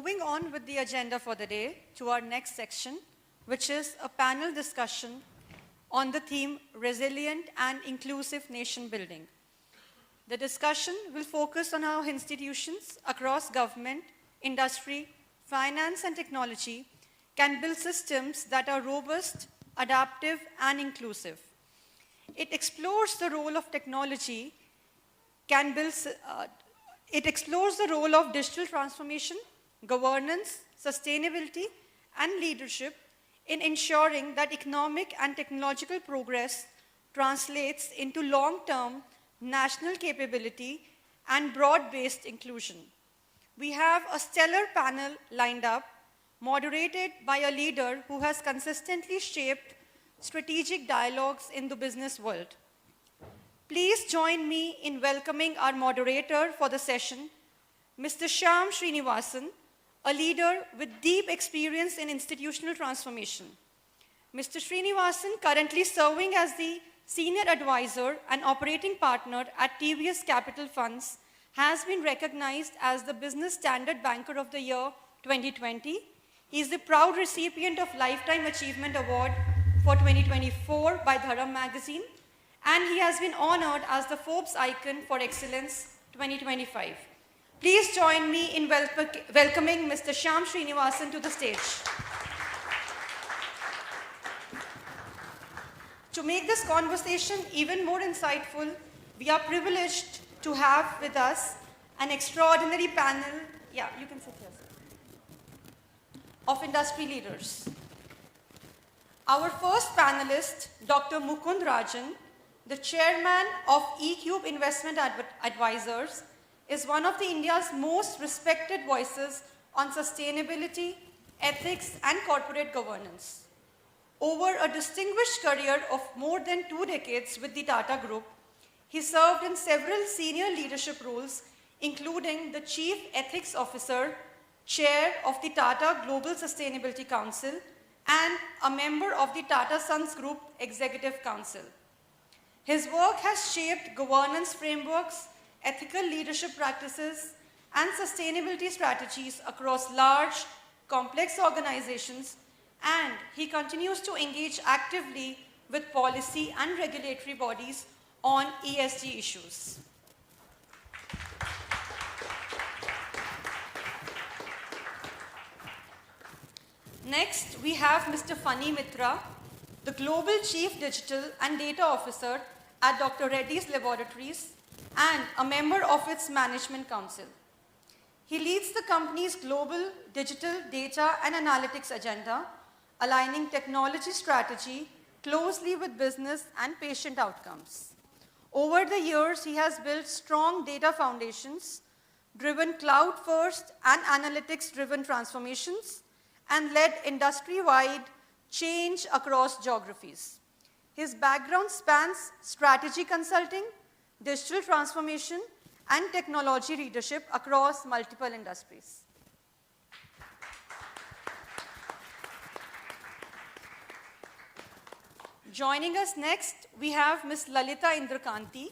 moving on with the agenda for the day to our next section, which is a panel discussion on the theme Resilient and Inclusive Nation Building. The discussion will focus on how institutions across government, industry, finance, and technology can build systems that are robust, adaptive, and inclusive. It explores the role of technology it explores the role of digital transformation, governance, sustainability, and leadership in ensuring that economic and technological progress translates into long-term national capability and broad-based inclusion. We have a stellar panel lined up, moderated by a leader who has consistently shaped strategic dialogues in the business world. Please join me in welcoming our moderator for the session, Mr. Shyam Srinivasan, a leader with deep experience in institutional transformation. Mr. Srinivasan, currently serving as the Senior Advisor and Operating Partner at TVS Capital Funds, has been recognized as the Business Standard Banker of the Year 2020. He is the proud recipient of Lifetime Achievement Award for 2024 by Dharam Magazine, and he has been honored as the Forbes Icon for Excellence 2025. Please join me in welcoming Mr. Shyam Srinivasan to the stage. To make this conversation even more insightful, we are privileged to have with us an extraordinary panel, you can sit here, of industry leaders. Our first panelist, Dr. Mukund Rajan, the chairman of ECube Investment Advisors, is one of India's most respected voices on sustainability, ethics, and corporate governance. Over a distinguished career of more than 2 decades with the Tata Group, he served in several senior leadership roles, including the Chief Ethics Officer, Chair of the Tata Global Sustainability Council, and a member of the Tata Sons Group Executive Council. His work has shaped governance frameworks, ethical leadership practices, and sustainability strategies across large, complex organizations, and he continues to engage actively with policy and regulatory bodies on ESG issues. Next, we have Mr. Phani Mitra, the Global Chief Digital and Data Officer at Dr. Reddy's Laboratories and a member of its Management Council. He leads the company's global digital data and analytics agenda, aligning technology strategy closely with business and patient outcomes. Over the years, he has built strong data foundations, driven cloud-first and analytics-driven transformations, and led industry-wide change across geographies. His background spans strategy consulting, digital transformation, and technology leadership across multiple industries. Joining us next, we have Ms. Lalitha Indrakanti,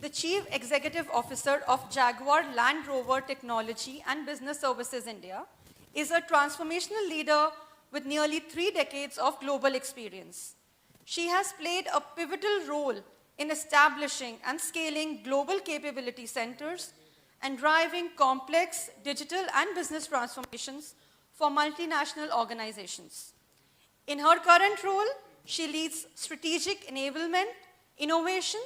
the Chief Executive Officer of Jaguar Land Rover Technology and Business Services India, is a transformational leader with nearly 3 decades of global experience. She has played a pivotal role in establishing and scaling global capability centers and driving complex digital and business transformations for multinational organizations. In her current role, she leads strategic enablement, innovation,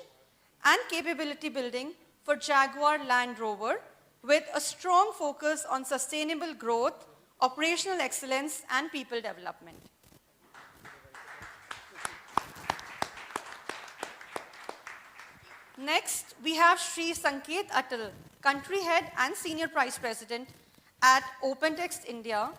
and capability building for Jaguar Land Rover with a strong focus on sustainable growth, operational excellence, and people development. Next, we have Shri Sanket Atal, Country Head and Senior Vice President at OpenText India,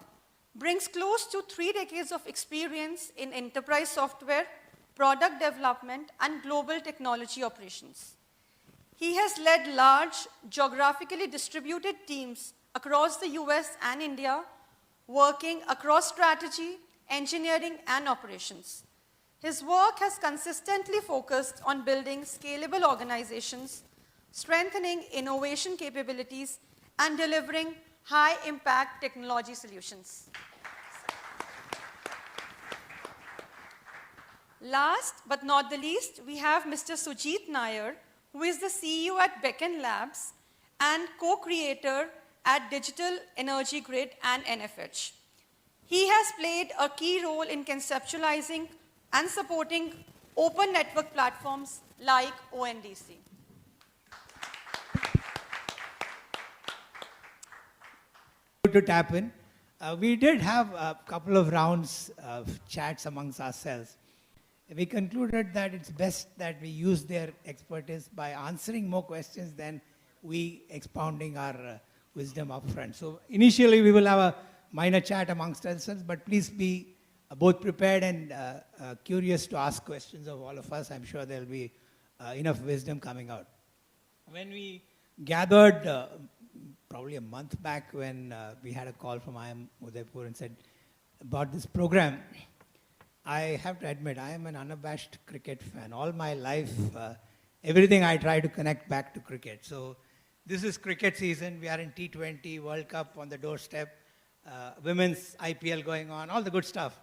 brings close to 3 decades of experience in enterprise software, product development, and global technology operations. He has led large, geographically distributed teams across the US and India, working across strategy, engineering, and operations. His work has consistently focused on building scalable organizations, strengthening innovation capabilities, and delivering high-impact technology solutions. Last but not the least, we have Mr. Sujith Nair, who is the CEO at Beckn Labs and co-creator at Digital Energy Grid and NFH. He has played a key role in conceptualizing and supporting open network platforms like ONDC. To tap in, we did have a couple of rounds of chats amongst ourselves. We concluded that it's best that we use their expertise by answering more questions than we expounding our wisdom upfront. So initially we will have a minor chat amongst ourselves, but please be both prepared and curious to ask questions of all of us. I'm sure there'll be enough wisdom coming out. When we gathered probably a month back when we had a call from IIM Udaipur and said about this program, I have to admit, I am an unabashed cricket fan. All my life, everything I try to connect back to cricket. So this is cricket season. We are in T20, World Cup on the doorstep, women's IPL going on, all the good stuff.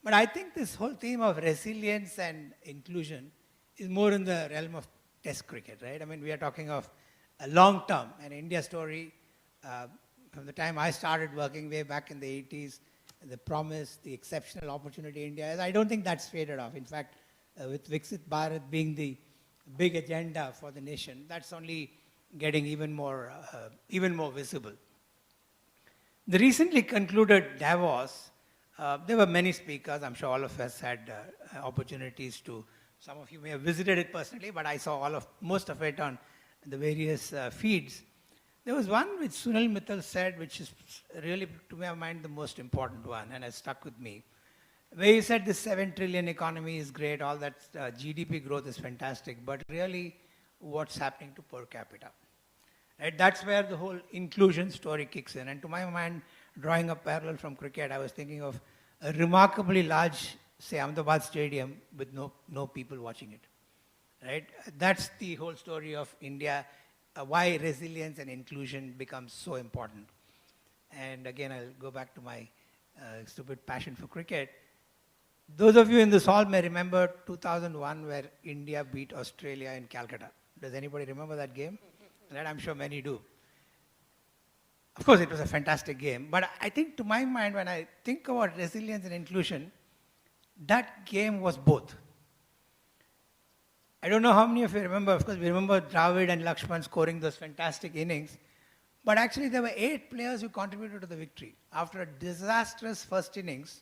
But I think this whole theme of resilience and inclusion is more in the realm of test cricket, right? I mean, we are talking of a long term, an India story. From the time I started working way back in the 80s, the promise, the exceptional opportunity India is, I don't think that's faded off. In fact, with Viksit Bharat being the big agenda for the nation, that's only getting even more visible. The recently concluded Davos, there were many speakers. I'm sure all of us had opportunities to, some of you may have visited it personally, but I saw most of it on the various feeds. There was one which Sunil Mittal said, which is really, to my mind, the most important one, and has stuck with me. Where he said this 7 trillion economy is great, all that GDP growth is fantastic, but really what's happening to per capita? Right? That's where the whole inclusion story kicks in. And to my mind, drawing a parallel from cricket, I was thinking of a remarkably large, say, Ahmedabad stadium with no people watching it. Right? That's the whole story of India, why resilience and inclusion becomes so important. And again, I'll go back to my stupid passion for cricket. Those of you in this hall may remember 2001 where India beat Australia in Calcutta. Does anybody remember that game? That I'm sure many do. Of course, it was a fantastic game. But I think to my mind, when I think about resilience and inclusion, that game was both. I don't know how many of you remember, of course, we remember Dravid and Lakshman scoring those fantastic innings. But actually, there were 8 players who contributed to the victory. After a disastrous first innings,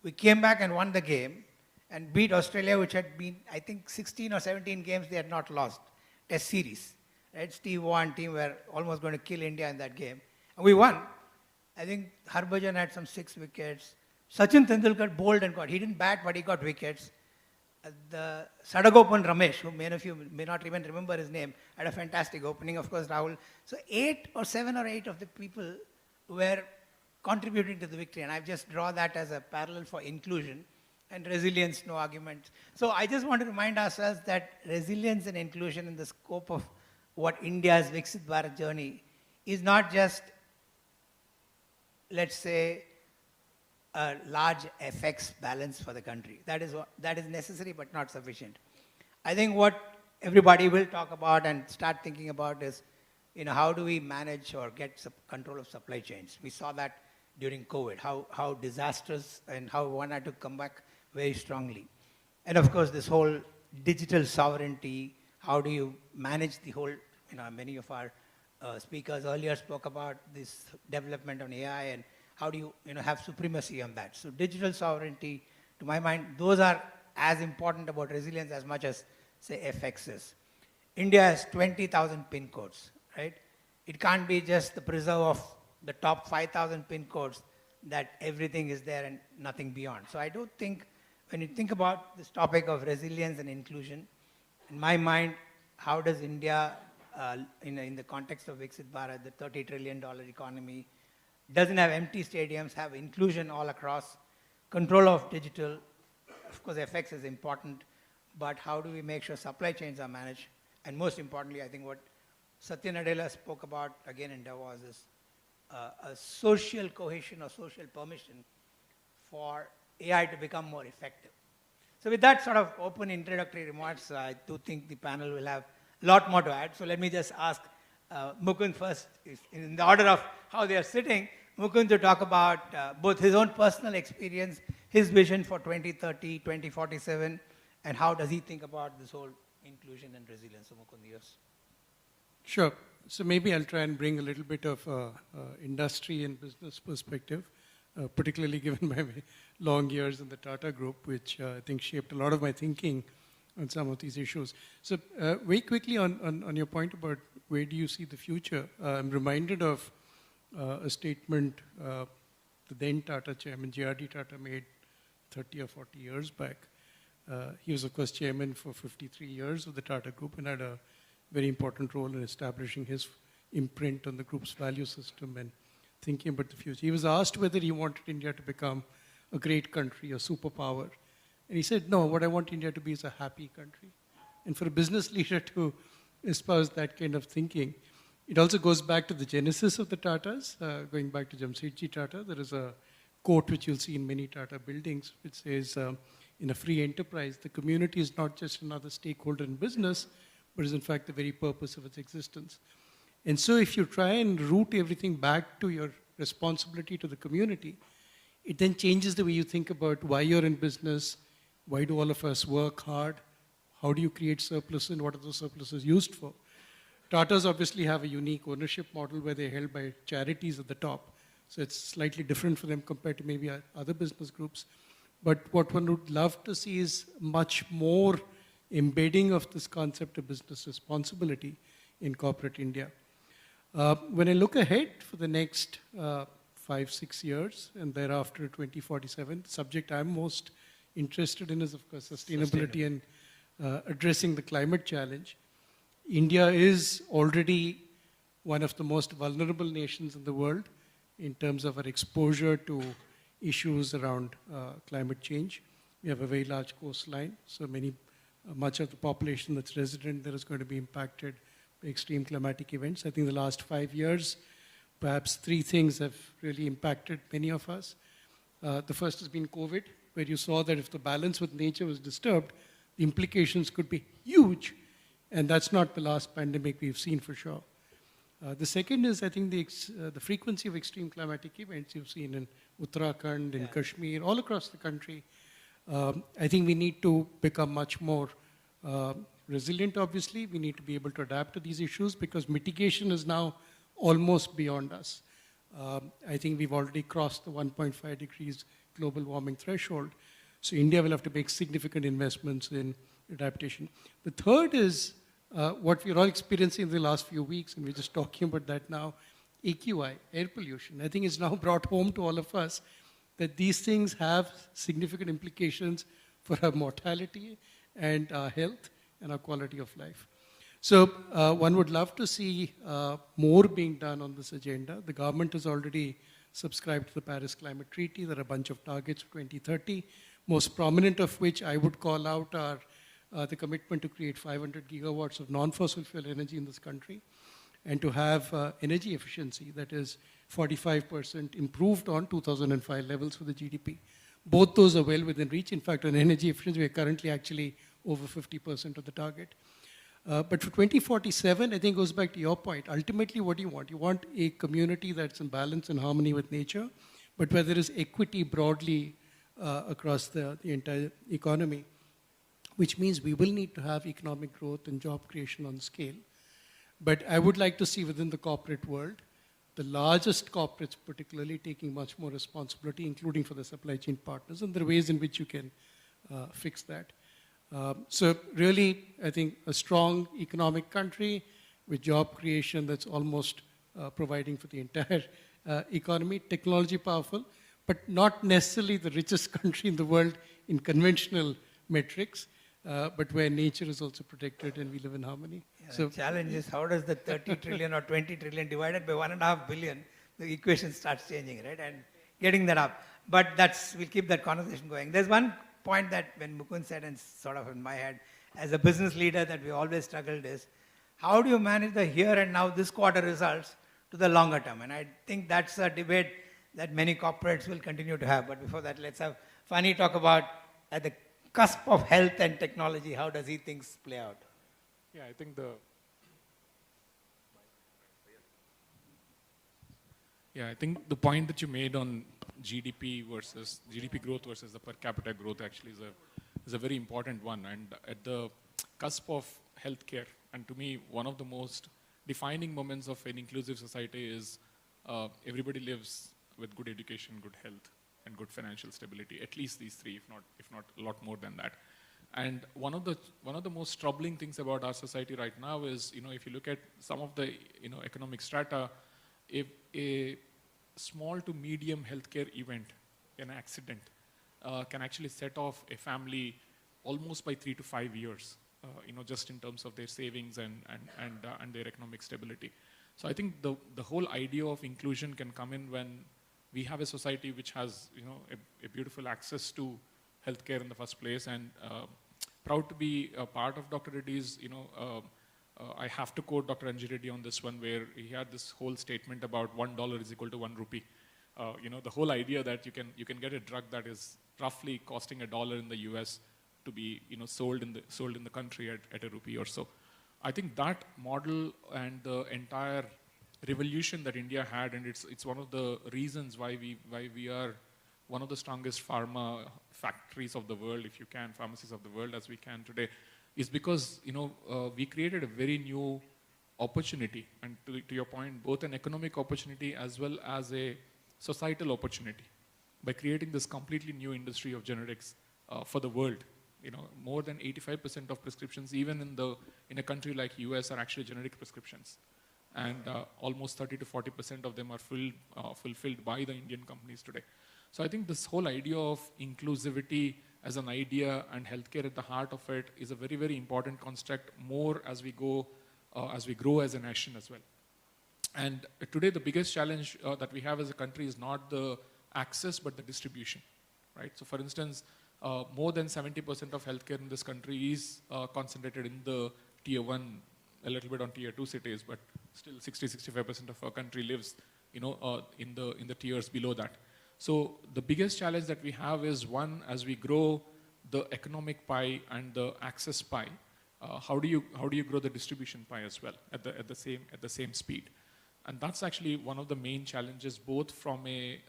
we came back and won the game and beat Australia, which had been, I think, 16 or 17 games they had not lost. Test series. Right? Steve Vaughan team were almost going to kill India in that game. And we won. I think Harbhajan had some 6 wickets. Sachin Tendulkar bowled and got. He didn't bat, but he got wickets. The Sadagopan Ramesh, who many of you may not even remember his name, had a fantastic opening, of course, Rahul. So 7 or 8 of the people were contributing to the victory. And I've just drawn that as a parallel for inclusion and resilience, no argument. So I just want to remind ourselves that resilience and inclusion in the scope of what India's Viksit Bharat journey is not just, let's say, a large FX balance for the country. That is necessary but not sufficient. I think what everybody will talk about and start thinking about is, how do we manage or get control of supply chains? We saw that during COVID, how disastrous and how one had to come back very strongly. And of course, this whole digital sovereignty, how do you manage the whole, many of our speakers earlier spoke about this development on AI and how do you, have supremacy on that? So digital sovereignty, to my mind, those are as important about resilience as much as, say, FX is. India has 20,000 pin codes, right? It can't be just the preserve of the top 5,000 pin codes that everything is there and nothing beyond. So I don't think, when you think about this topic of resilience and inclusion, in my mind, how does India, in the context of Viksit Bharat, the $30 trillion economy, doesn't have empty stadiums, have inclusion all across, control of digital. Of course, FX is important, but how do we make sure supply chains are managed? And most importantly, I think what Satya Nadella spoke about again in Davos is a social cohesion or social permission for AI to become more effective. So with that sort of open introductory remarks, I do think the panel will have a lot more to add. So let me just ask Mukund first, in the order of how they are sitting, Mukund to talk about both his own personal experience, his vision for 2030, 2047, and how does he think about this whole inclusion and resilience. So Mukund, yours. Sure. So maybe I'll try and bring a little bit of industry and business perspective, particularly given my long years in the Tata Group, which I think shaped a lot of my thinking on some of these issues. So very quickly on your point about where do you see the future, I'm reminded of a statement the then Tata chairman, J.R.D. Tata, made 30 or 40 years back. He was, of course, chairman for 53 years of the Tata Group and had a very important role in establishing his imprint on the group's value system and thinking about the future. He was asked whether he wanted India to become a great country, a superpower. And he said, no, what I want India to be is a happy country. And for a business leader to espouse that kind of thinking, it also goes back to the genesis of the Tatas, going back to Jamsetji Tata. There is a quote which you'll see in many Tata buildings, which says, in a free enterprise, the community is not just another stakeholder in business, but is in fact the very purpose of its existence. And so if you try and root everything back to your responsibility to the community, it then changes the way you think about why you're in business, why do all of us work hard, how do you create surplus, and what are those surpluses used for? Tatas obviously have a unique ownership model where they're held by charities at the top. So it's slightly different for them compared to maybe other business groups. But what one would love to see is much more embedding of this concept of business responsibility in corporate India. When I look ahead for the next 5-6 years and thereafter 2047, the subject I'm most interested in is, of course, sustainability and addressing the climate challenge. India is already one of the most vulnerable nations in the world in terms of our exposure to issues around climate change. We have a very large coastline, so much of the population that's resident there is going to be impacted by extreme climatic events. I think the last 5 years, perhaps 3 things have really impacted many of us. The first has been COVID, where you saw that if the balance with nature was disturbed, the implications could be huge. And that's not the last pandemic we've seen for sure. The second is, I think, the frequency of extreme climatic events you've seen in Uttarakhand, in Kashmir, all across the country. I think we need to become much more resilient, obviously. We need to be able to adapt to these issues because mitigation is now almost beyond us. I think we've already crossed the 1.5 degrees global warming threshold. So India will have to make significant investments in adaptation. The third is what we're all experiencing in the last few weeks, and we're just talking about that now, AQI, air pollution. I think it's now brought home to all of us that these things have significant implications for our mortality and our health and our quality of life. So one would love to see more being done on this agenda. The government has already subscribed to the Paris Climate Treaty. There are a bunch of targets for 2030, most prominent of which I would call out are the commitment to create 500 gigawatts of non-fossil fuel energy in this country and to have energy efficiency that is 45% improved on 2005 levels for the GDP. Both those are well within reach. In fact, on energy efficiency, we are currently actually over 50% of the target. But for 2047, I think it goes back to your point. Ultimately, what do you want? You want a community that's in balance and harmony with nature, but where there is equity broadly across the entire economy, which means we will need to have economic growth and job creation on scale. But I would like to see within the corporate world, the largest corporates particularly taking much more responsibility, including for the supply chain partners, and there are ways in which you can fix that. So really, I think a strong economic country with job creation that's almost providing for the entire economy, technology powerful, but not necessarily the richest country in the world in conventional metrics, but where nature is also protected and we live in harmony. Yeah, so the challenge is how does the 30 trillion or 20 trillion divided by 1.5 billion, the equation starts changing, right? And getting that up. But we'll keep that conversation going. There's one point that when Mukund said, and sort of in my head, as a business leader that we always struggled is, how do you manage the here and now, this quarter results, to the longer term. And I think that's a debate that many corporates will continue to have. But before that, let's have Phani talk about at the cusp of health and technology, how does he things play out? Yeah, I think the point that you made on GDP growth versus the per capita growth actually is a very important one. And at the cusp of healthcare, and to me, one of the most defining moments of an inclusive society is everybody lives with good education, good health, and good financial stability. At least these three, if not a lot more than that. And one of the most troubling things about our society right now is, if you look at some of the economic strata, if a small to medium healthcare event, an accident, can actually set off a family almost by 3 to 5 years, just in terms of their savings and their economic stability. So I think the whole idea of inclusion can come in when we have a society which has, a beautiful access to healthcare in the first place, and proud to be a part of Dr. Reddy's, I have to quote Dr. Anji Reddy on this one, where he had this whole statement about $1 is equal to 1 rupee. The whole idea that you can get a drug that is roughly costing $1 in the US to be sold in the country at a rupee or so. I think that model and the entire revolution that India had, and it's one of the reasons why we are one of the strongest pharma factories of the world, if you can, pharmacies of the world as we can today, is because we created a very new opportunity, and to your point, both an economic opportunity as well as a societal opportunity by creating this completely new industry of generics for the world. More than 85% of prescriptions, even in a country like US, are actually generic prescriptions, and almost 30 to 40% of them are fulfilled by the Indian companies today. So I think this whole idea of inclusivity as an idea and healthcare at the heart of it is a very, very important construct, more as we grow as a nation as well. And today the biggest challenge that we have as a country is not the access, but the distribution, right? So for instance, more than 70% of healthcare in this country is concentrated in the tier 1, a little bit on tier 2 cities, but still 60-65% of our country lives in the tiers below that. So the biggest challenge that we have is, one, as we grow the economic pie and the access pie, how do you grow the distribution pie as well at the same speed? And that's actually one of the main challenges, both from a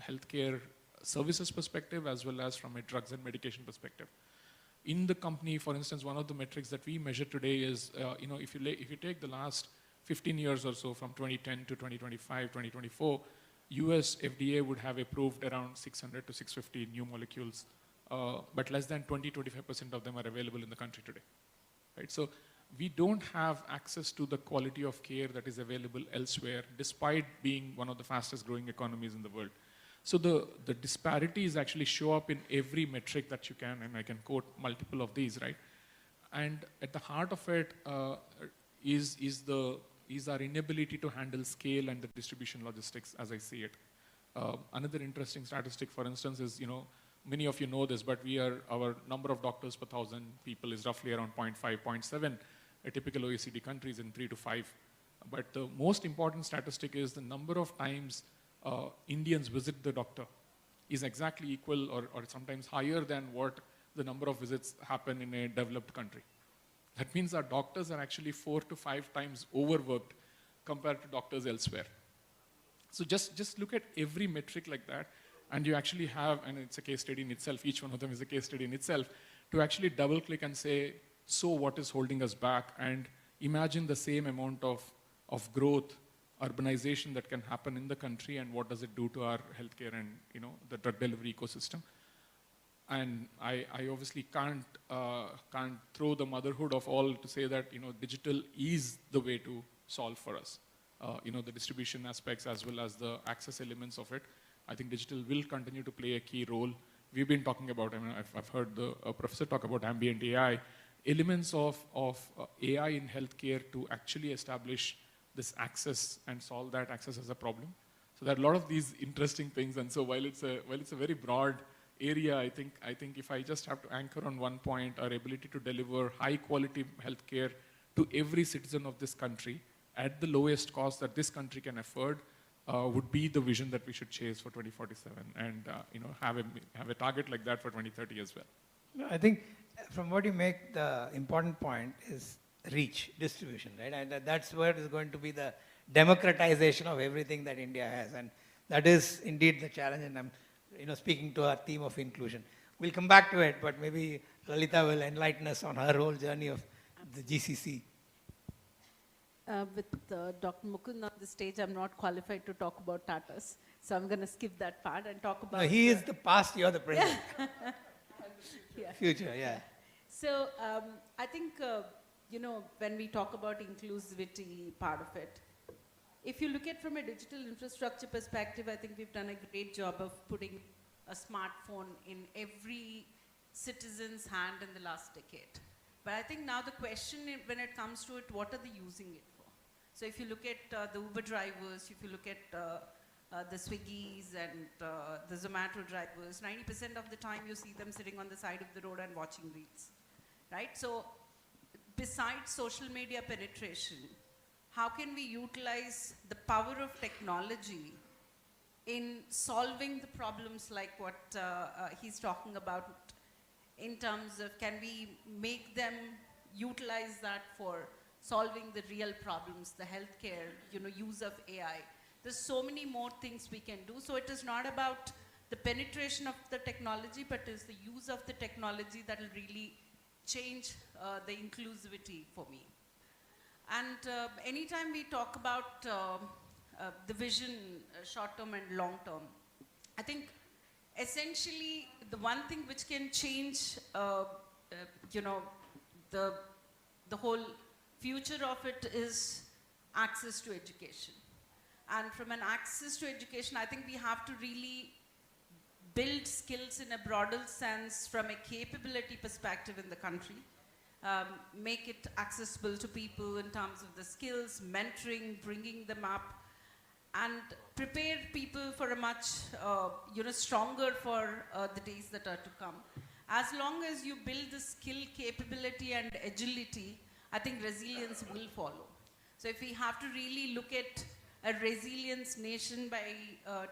healthcare services perspective as well as from a drugs and medication perspective. In the company, for instance, one of the metrics that we measure today is, if you take the last 15 years or so, from 2010 to 2025, 2024, US FDA would have approved around 600 to 650 new molecules, but less than 20-25% of them are available in the country today, right? So we don't have access to the quality of care that is available elsewhere, despite being one of the fastest growing economies in the world. So the disparities actually show up in every metric that you can, and I can quote multiple of these, right? And at the heart of it is our inability to handle scale and the distribution logistics, as I see it. Another interesting statistic, for instance, is, many of you know this, but our number of doctors per 1,000 people is roughly around 0.5, 0.7, a typical OECD country is in 3 to 5. But the most important statistic is the number of times Indians visit the doctor is exactly equal or sometimes higher than what the number of visits happen in a developed country. That means our doctors are actually 4 to 5 times overworked compared to doctors elsewhere. So just look at every metric like that, and you actually have, and it's a case study in itself, each one of them is a case study in itself, to actually double click and say, so what is holding us back? And imagine the same amount of growth, urbanization that can happen in the country, and what does it do to our healthcare and the drug delivery ecosystem. And I obviously can't throw the motherhood of all to say that digital is the way to solve for us. The distribution aspects as well as the access elements of it. I think digital will continue to play a key role. We've been talking about, I've heard the professor talk about ambient AI, elements of AI in healthcare to actually establish this access and solve that access as a problem. So there are a lot of these interesting things, and so while it's a very broad area, I think if I just have to anchor on one point, our ability to deliver high quality healthcare to every citizen of this country at the lowest cost that this country can afford would be the vision that we should chase for 2047 and have a target like that for 2030 as well. No, I think from what you make, the important point is reach, distribution, right? And that's where is going to be the democratization of everything that India has. And that is indeed the challenge. And I'm speaking to our theme of inclusion. We'll come back to it, but maybe Lalitha will enlighten us on her whole journey of the GCC. With Dr. Mukund on the stage, I'm not qualified to talk about Tatas. So I'm going to skip that part and talk about... No, he is the past, you're the present. Yeah. Future, yeah. So I think, when we talk about inclusivity part of it, if you look at from a digital infrastructure perspective, I think we've done a great job of putting a smartphone in every citizen's hand in the last decade. But I think now the question when it comes to it, what are they using it for? So if you look at the Uber drivers, if you look at the Swiggies and the Zomato drivers, 90% of the time you see them sitting on the side of the road and watching reels, right? So besides social media penetration, how can we utilize the power of technology in solving the problems like what he's talking about in terms of can we make them utilize that for solving the real problems, the healthcare, use of AI. There's so many more things we can do. So it is not about the penetration of the technology, but it's the use of the technology that will really change the inclusivity for me. And anytime we talk about the vision, short-term and long-term, I think essentially the one thing which can change, the whole future of it is access to education. And from an access to education, I think we have to really build skills in a broader sense from a capability perspective in the country. Make it accessible to people in terms of the skills, mentoring, bringing them up, and prepare people for a much, stronger for the days that are to come. As long as you build the skill, capability, and agility, I think resilience will follow. So if we have to really look at a resilience nation by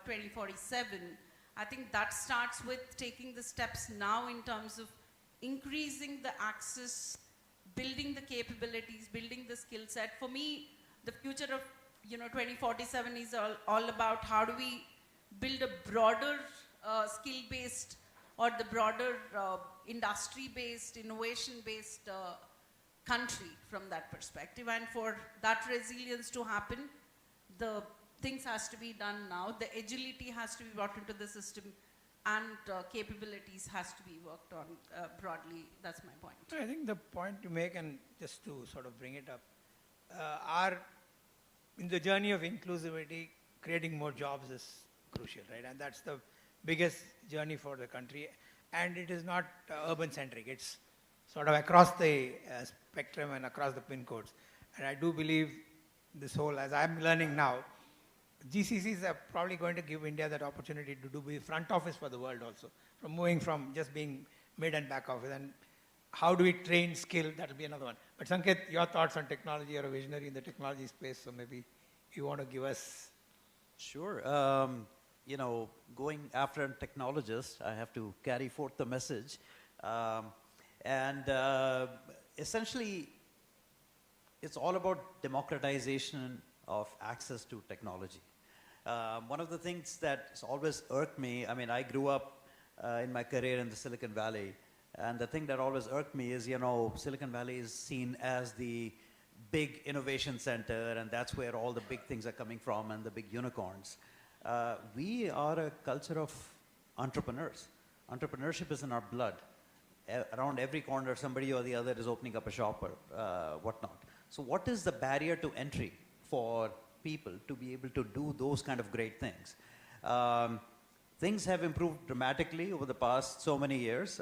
2047, I think that starts with taking the steps now in terms of increasing the access, building the capabilities, building the skill set. For me, the future of 2047 is all about how do we build a broader skill-based or the broader industry-based, innovation-based country from that perspective. And for that resilience to happen, the things has to be done now. The agility has to be brought into the system and capabilities has to be worked on broadly. That's my point. I think the point you make, and just to sort of bring it up, in the journey of inclusivity, creating more jobs is crucial, right? And that's the biggest journey for the country. And it is not urban-centric. It's sort of across the spectrum and across the pin codes. And I do believe this whole, as I'm learning now, GCCs are probably going to give India that opportunity to do the front office for the world also, from moving from just being mid and back office. And how do we train skill? That'll be another one. But Sanket, your thoughts on technology? You're a visionary in the technology space, so maybe you want to give us. Sure. Going after a technologist, I have to carry forth the message. Essentially, it's all about democratization of access to technology. One of the things that's always irked me, I grew up in my career in the Silicon Valley, and the thing that always irked me is, Silicon Valley is seen as the big innovation center, and that's where all the big things are coming from and the big unicorns. We are a culture of entrepreneurs. Entrepreneurship is in our blood. Around every corner, somebody or the other is opening up a shop or whatnot. So what is the barrier to entry for people to be able to do those kind of great things? Things have improved dramatically over the past so many years.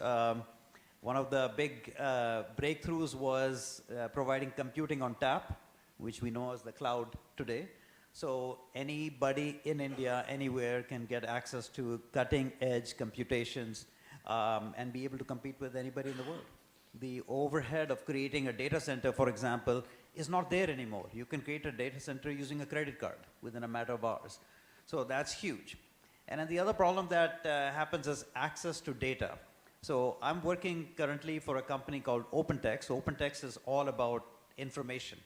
One of the big breakthroughs was providing computing on tap, which we know as the cloud today. So anybody in India, anywhere, can get access to cutting-edge computations and be able to compete with anybody in the world. The overhead of creating a data center, for example, is not there anymore. You can create a data center using a credit card within a matter of hours. So that's huge. And then the other problem that happens is access to data. So I'm working currently for a company called OpenText. OpenText is all about information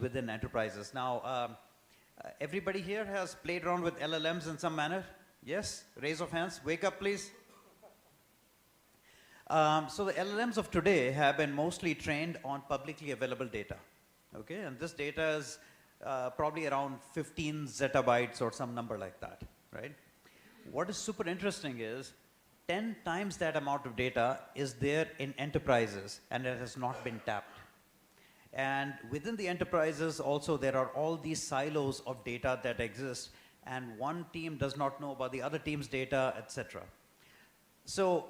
within enterprises. Now, everybody here has played around with LLMs in some manner? Yes? Raise of hands. Wake up, please. So the LLMs of today have been mostly trained on publicly available data. Okay? And this data is probably around 15 zettabytes or some number like that, right? What is super interesting is 10 times that amount of data is there in enterprises and it has not been tapped. And within the enterprises also there are all these silos of data that exist and one team does not know about the other team's data, etc. So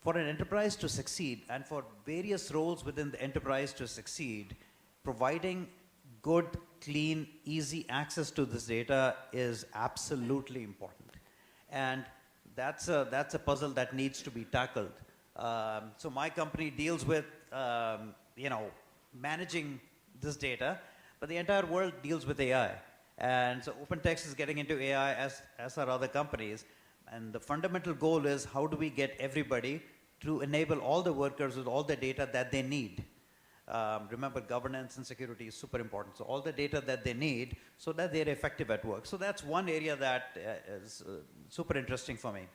for an enterprise to succeed and for various roles within the enterprise to succeed, providing good, clean, easy access to this data is absolutely important. And that's a puzzle that needs to be tackled. So my company deals with, managing this data, but the entire world deals with AI. And so OpenText is getting into AI as are other companies. And the fundamental goal is how do we get everybody to enable all the workers with all the data that they need. Remember, governance and security is super important. So all the data that they need so that they're effective at work. So that's one area that is super interesting for me.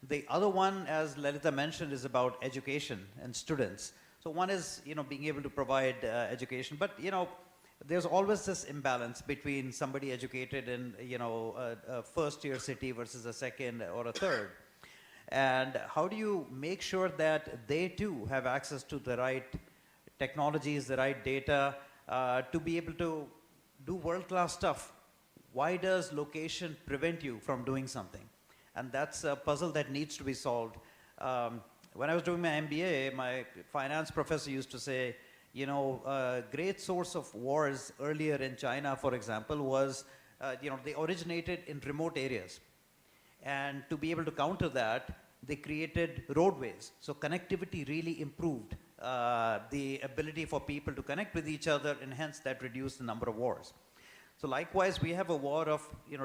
The other one, as Lalitha mentioned, is about education and students. So one is, being able to provide education, but, there's always this imbalance between somebody educated in, a first-tier city versus a second or a third. And how do you make sure that they too have access to the right technologies, the right data, to be able to do world-class stuff? Why does location prevent you from doing something? And that's a puzzle that needs to be solved. When I was doing my MBA, my finance professor used to say, a great source of wars earlier in China, for example, was, they originated in remote areas. And to be able to counter that, they created roadways. So connectivity really improved the ability for people to connect with each other, and hence that reduced the number of wars. So likewise, we have a war of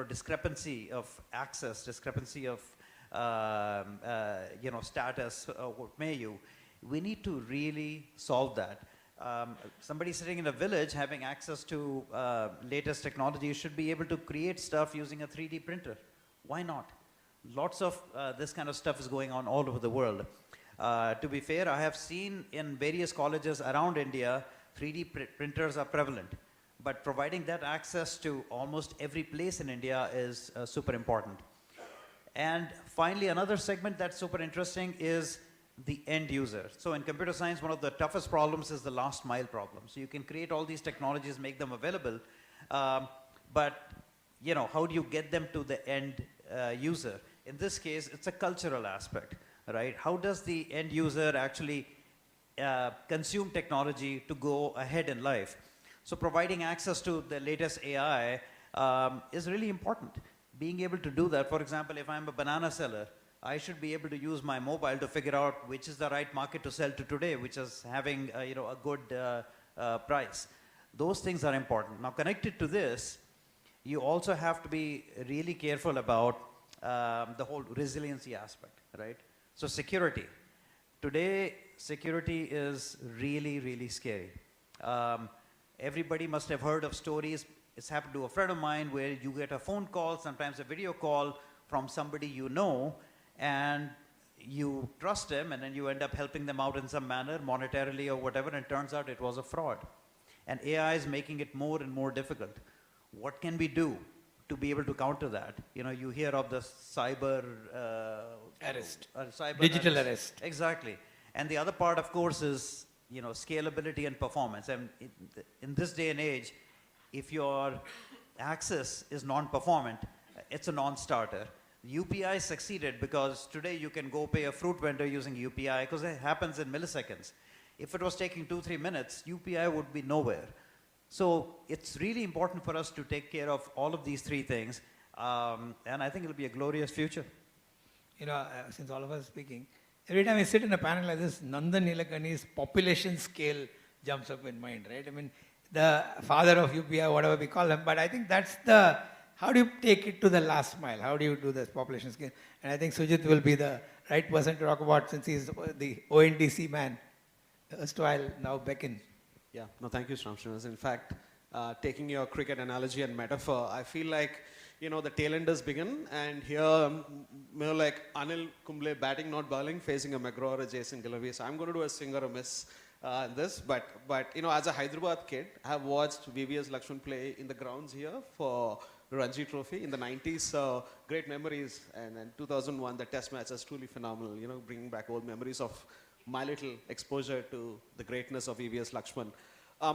discrepancy of access, discrepancy of status, what may you. We need to really solve that. Somebody sitting in a village having access to latest technology should be able to create stuff using a 3D printer. Why not? Lots of this kind of stuff is going on all over the world. To be fair, I have seen in various colleges around India, 3D printers are prevalent. But providing that access to almost every place in India is super important. And finally, another segment that's super interesting is the end user. So in computer science, one of the toughest problems is the last mile problem. So you can create all these technologies, make them available, but how do you get them to the end user? In this case, it's a cultural aspect, right? How does the end user actually consume technology to go ahead in life? So providing access to the latest AI is really important. Being able to do that, for example, if I'm a banana seller, I should be able to use my mobile to figure out which is the right market to sell to today, which is having a good price. Those things are important. Now, connected to this, you also have to be really careful about the whole resiliency aspect, right? So security. Today, security is really, really scary. Everybody must have heard of stories. It's happened to a friend of mine where you get a phone call, sometimes a video call from somebody you know, and you trust him, and then you end up helping them out in some manner, monetarily or whatever, and it turns out it was a fraud. And AI is making it more and more difficult. What can we do to be able to counter that? You hear of the cyber Arrest. Cyber Digital arrest. Exactly. And the other part, of course, is scalability and performance. And in this day and age, if your access is non-performant, it's a non-starter. UPI succeeded because today you can go pay a fruit vendor using UPI because it happens in milliseconds. If it was taking 2-3 minutes, UPI would be nowhere. So it's really important for us to take care of all of these three things, and I think it'll be a glorious future. Since all of us are speaking, every time I sit in a panel like this, Nandan Nilekani's population scale jumps up in mind, right? I mean, the father of UPI, whatever we call him, but I think that's the, how do you take it to the last mile? How do you do this population scale? And I think Sujith will be the right person to talk about, since he's the ONDC man, erstwhile now Beckn. Yeah, no, thank you, Shyam Srinivasan. In fact, taking your cricket analogy and metaphor, I feel like, you know, the tailenders begin, and here, more like Anil Kumble batting, not bowling, facing a McGraw or a Jason Gillespie. So I'm going to do a swing or a miss in this. But, you know, as a Hyderabad kid, I have watched VVS Lakshman play in the grounds here for Ranji Trophy in the 90s. So great memories. And 2001, the test match was truly phenomenal, you know, bringing back old memories of my little exposure to the greatness of VVS Lakshman.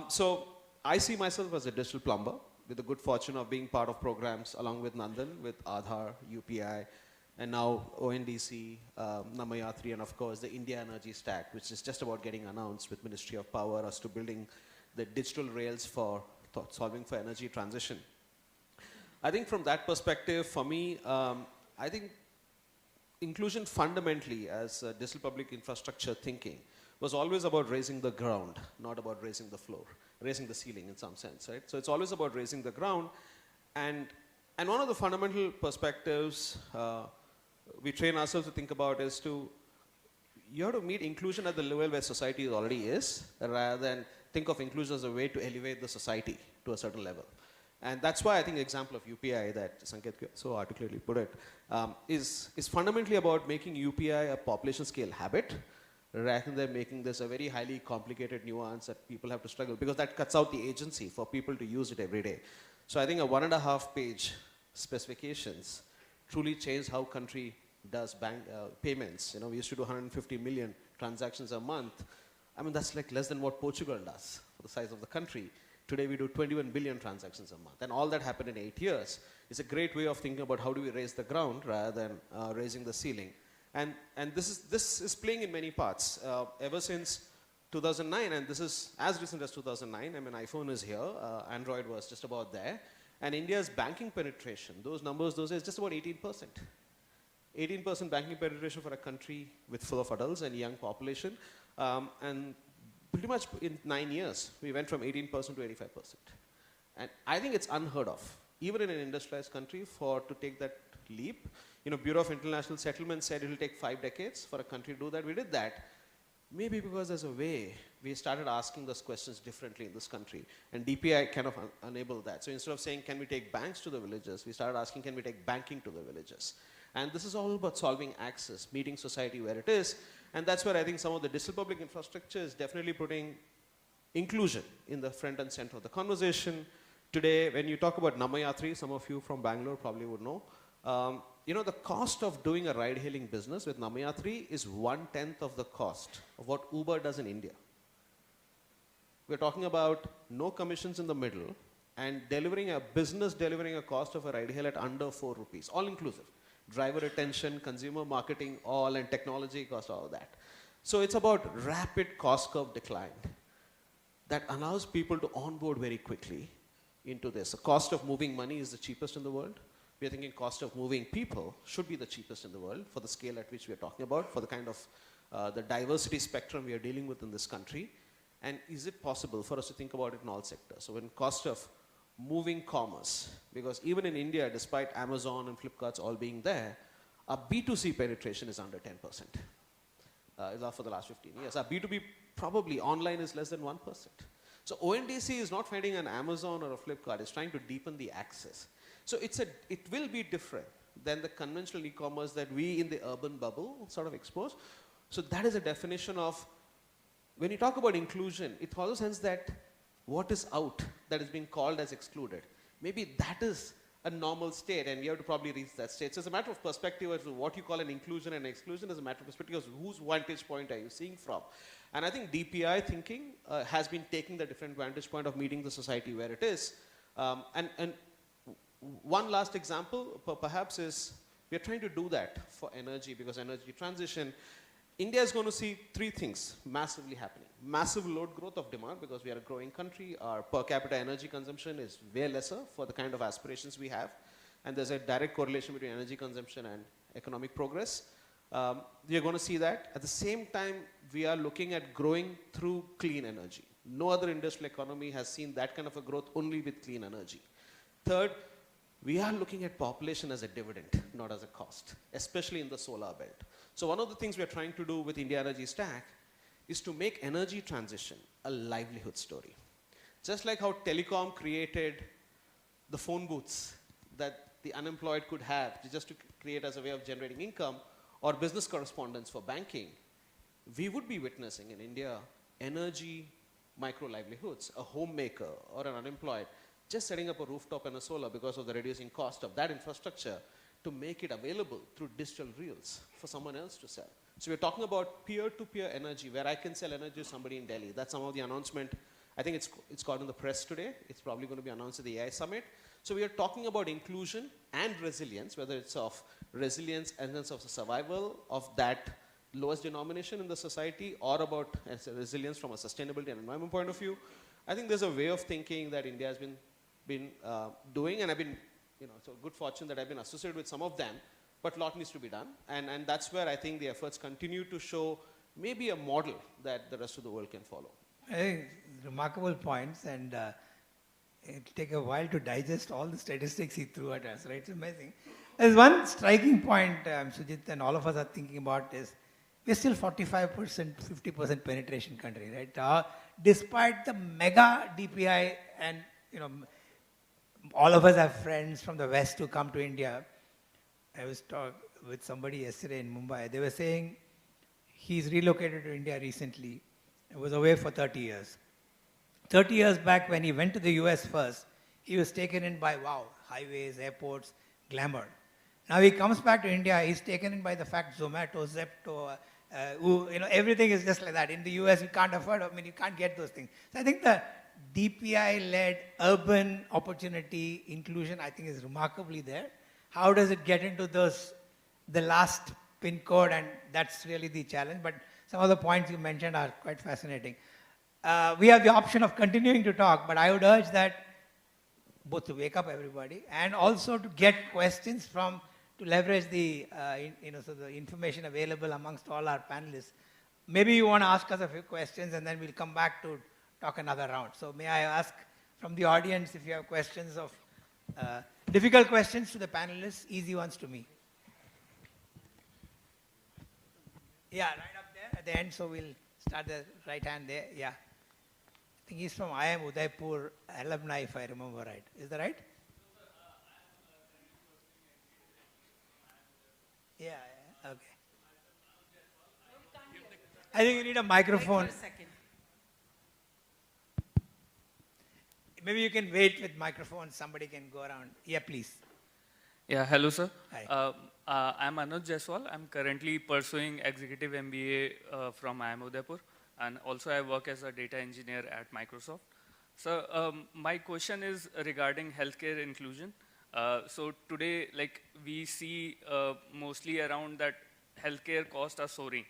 So I see myself as a digital plumber, with the good fortune of being part of programs along with Nandan, with Aadhaar, UPI, and now ONDC, Namayatri, and of course the India Energy Stack, which is just about getting announced with Ministry of Power as to building the digital rails for solving for energy transition. I think from that perspective, for me, I think inclusion fundamentally as digital public infrastructure thinking was always about raising the ground, not about raising the floor, raising the ceiling in some sense, right? So it's always about raising the ground. And one of the fundamental perspectives we train ourselves to think about is you have to meet inclusion at the level where society already is, rather than think of inclusion as a way to elevate the society to a certain level. And that's why I think the example of UPI that Sanket so articulately put it, is fundamentally about making UPI a population scale habit, rather than making this a very highly complicated nuance that people have to struggle, because that cuts out the agency for people to use it every day. So I think a 1.5-page specifications truly changed how country does bank payments. You know, we used to do 150 million transactions a month. I mean, that's like less than what Portugal does for the size of the country. Today we do 21 billion transactions a month. And all that happened in 8 years. It's a great way of thinking about how do we raise the ground rather than raising the ceiling. And this is playing in many parts. Ever since 2009, and this is as recent as 2009, I mean, iPhone is here, Android was just about there, and India's banking penetration, those numbers, those is just about 18%. 18% banking penetration for a country with full of adults and young population, and pretty much in 9 years, we went from 18% to 85%. And I think it's unheard of, even in an industrialized country, to take that leap. You know, Bureau of International Settlement said it will take 5 decades for a country to do that. We did that. Maybe because there's a way we started asking those questions differently in this country. And DPI kind of enabled that. So instead of saying, can we take banks to the villages, we started asking, can we take banking to the villages? And this is all about solving access, meeting society where it is. And that's where I think some of the digital public infrastructure is definitely putting inclusion in the front and center of the conversation. Today, when you talk about Namayatri, some of you from Bangalore probably would know, you know, the cost of doing a ride-hailing business with Namayatri is 1/10 of the cost of what Uber does in India. We're talking about no commissions in the middle and delivering a cost of a ride-hail at under 4 rupees, all inclusive. Driver retention, consumer marketing, all, and technology cost, all of that. So it's about rapid cost curve decline that allows people to onboard very quickly into this. The cost of moving money is the cheapest in the world. We are thinking cost of moving people should be the cheapest in the world for the scale at which we are talking about, for the kind of the diversity spectrum we are dealing with in this country. And is it possible for us to think about it in all sectors? So when cost of moving commerce, because even in India, despite Amazon and Flipkarts all being there, our B2C penetration is under 10%. For the last 15 years. Our B2B probably online is less than 1%. So ONDC is not finding an Amazon or a Flipkart, it's trying to deepen the access. So it will be different than the conventional e-commerce that we in the urban bubble sort of expose. So that is a definition of, when you talk about inclusion, it follows sense that what is out that is being called as excluded, maybe that is a normal state and we have to probably reach that state. So it's a matter of perspective as to what you call an inclusion and exclusion is a matter of perspective of whose vantage point are you seeing from. And I think DPI thinking has been taking the different vantage point of meeting the society where it is. And one last example perhaps is we are trying to do that for energy, because energy transition, India is going to see 3 things massively happening. Massive load growth of demand, because we are a growing country. Our per capita energy consumption is way lesser for the kind of aspirations we have. And there's a direct correlation between energy consumption and economic progress. We are going to see that. At the same time, we are looking at growing through clean energy. No other industrial economy has seen that kind of a growth only with clean energy. Third, we are looking at population as a dividend, not as a cost, especially in the solar belt. So one of the things we are trying to do with India Energy Stack is to make energy transition a livelihood story. Just like how telecom created the phone booths that the unemployed could have just to create as a way of generating income, or business correspondence for banking, we would be witnessing in India energy micro livelihoods, a homemaker or an unemployed just setting up a rooftop and a solar because of the reducing cost of that infrastructure to make it available through digital reels for someone else to sell. So we're talking about peer-to-peer energy, where I can sell energy to somebody in Delhi. That's some of the announcement. I think it's got in the press today. It's probably going to be announced at the AI Summit. So we are talking about inclusion and resilience, whether it's of resilience and sense of survival of that lowest denomination in the society, or about resilience from a sustainability and environment point of view. I think there's a way of thinking that India has been doing, and I've been, it's a good fortune that I've been associated with some of them, but a lot needs to be done. And that's where I think the efforts continue to show maybe a model that the rest of the world can follow. I think remarkable points, and it'll take a while to digest all the statistics he threw at us, right? It's amazing. There's one striking point, Sujith, and all of us are thinking about is, we're still 45%, 50% penetration country, right? Despite the mega DPI, and all of us have friends from the West who come to India. I was talking with somebody yesterday in Mumbai. They were saying he's relocated to India recently. He was away for 30 years. 30 years back, when he went to the US first, he was taken in by, wow, highways, airports, glamour. Now he comes back to India, he's taken in by the fact Zomato, Zepto, everything is just like that. In the US, you can't afford, you can't get those things. So I think the DPI-led urban opportunity inclusion, I think, is remarkably there. How does it get into the last pin code? And that's really the challenge. But some of the points you mentioned are quite fascinating. We have the option of continuing to talk, but I would urge that both to wake up everybody and also to get questions to leverage the, the information available amongst all our panelists. Maybe you want to ask us a few questions, and then we'll come back to talk another round. So may I ask from the audience if you have questions of, difficult questions to the panelists, easy ones to me. Yeah, right up there at the end, so we'll start the right hand there, yeah. I think he's from IIM Udaipur alumni, if I remember right. Is that right? Yeah, okay. I think you need a microphone. Wait for a second. Maybe you can wait with microphone, somebody can go around. Yeah, please. Yeah, hello sir. Hi. I'm Anuj Jaiswal. I'm currently pursuing Executive MBA from IIM Udaipur, and also I work as a data engineer at Microsoft. So my question is regarding healthcare inclusion. So today, we see mostly around that healthcare costs are soaring.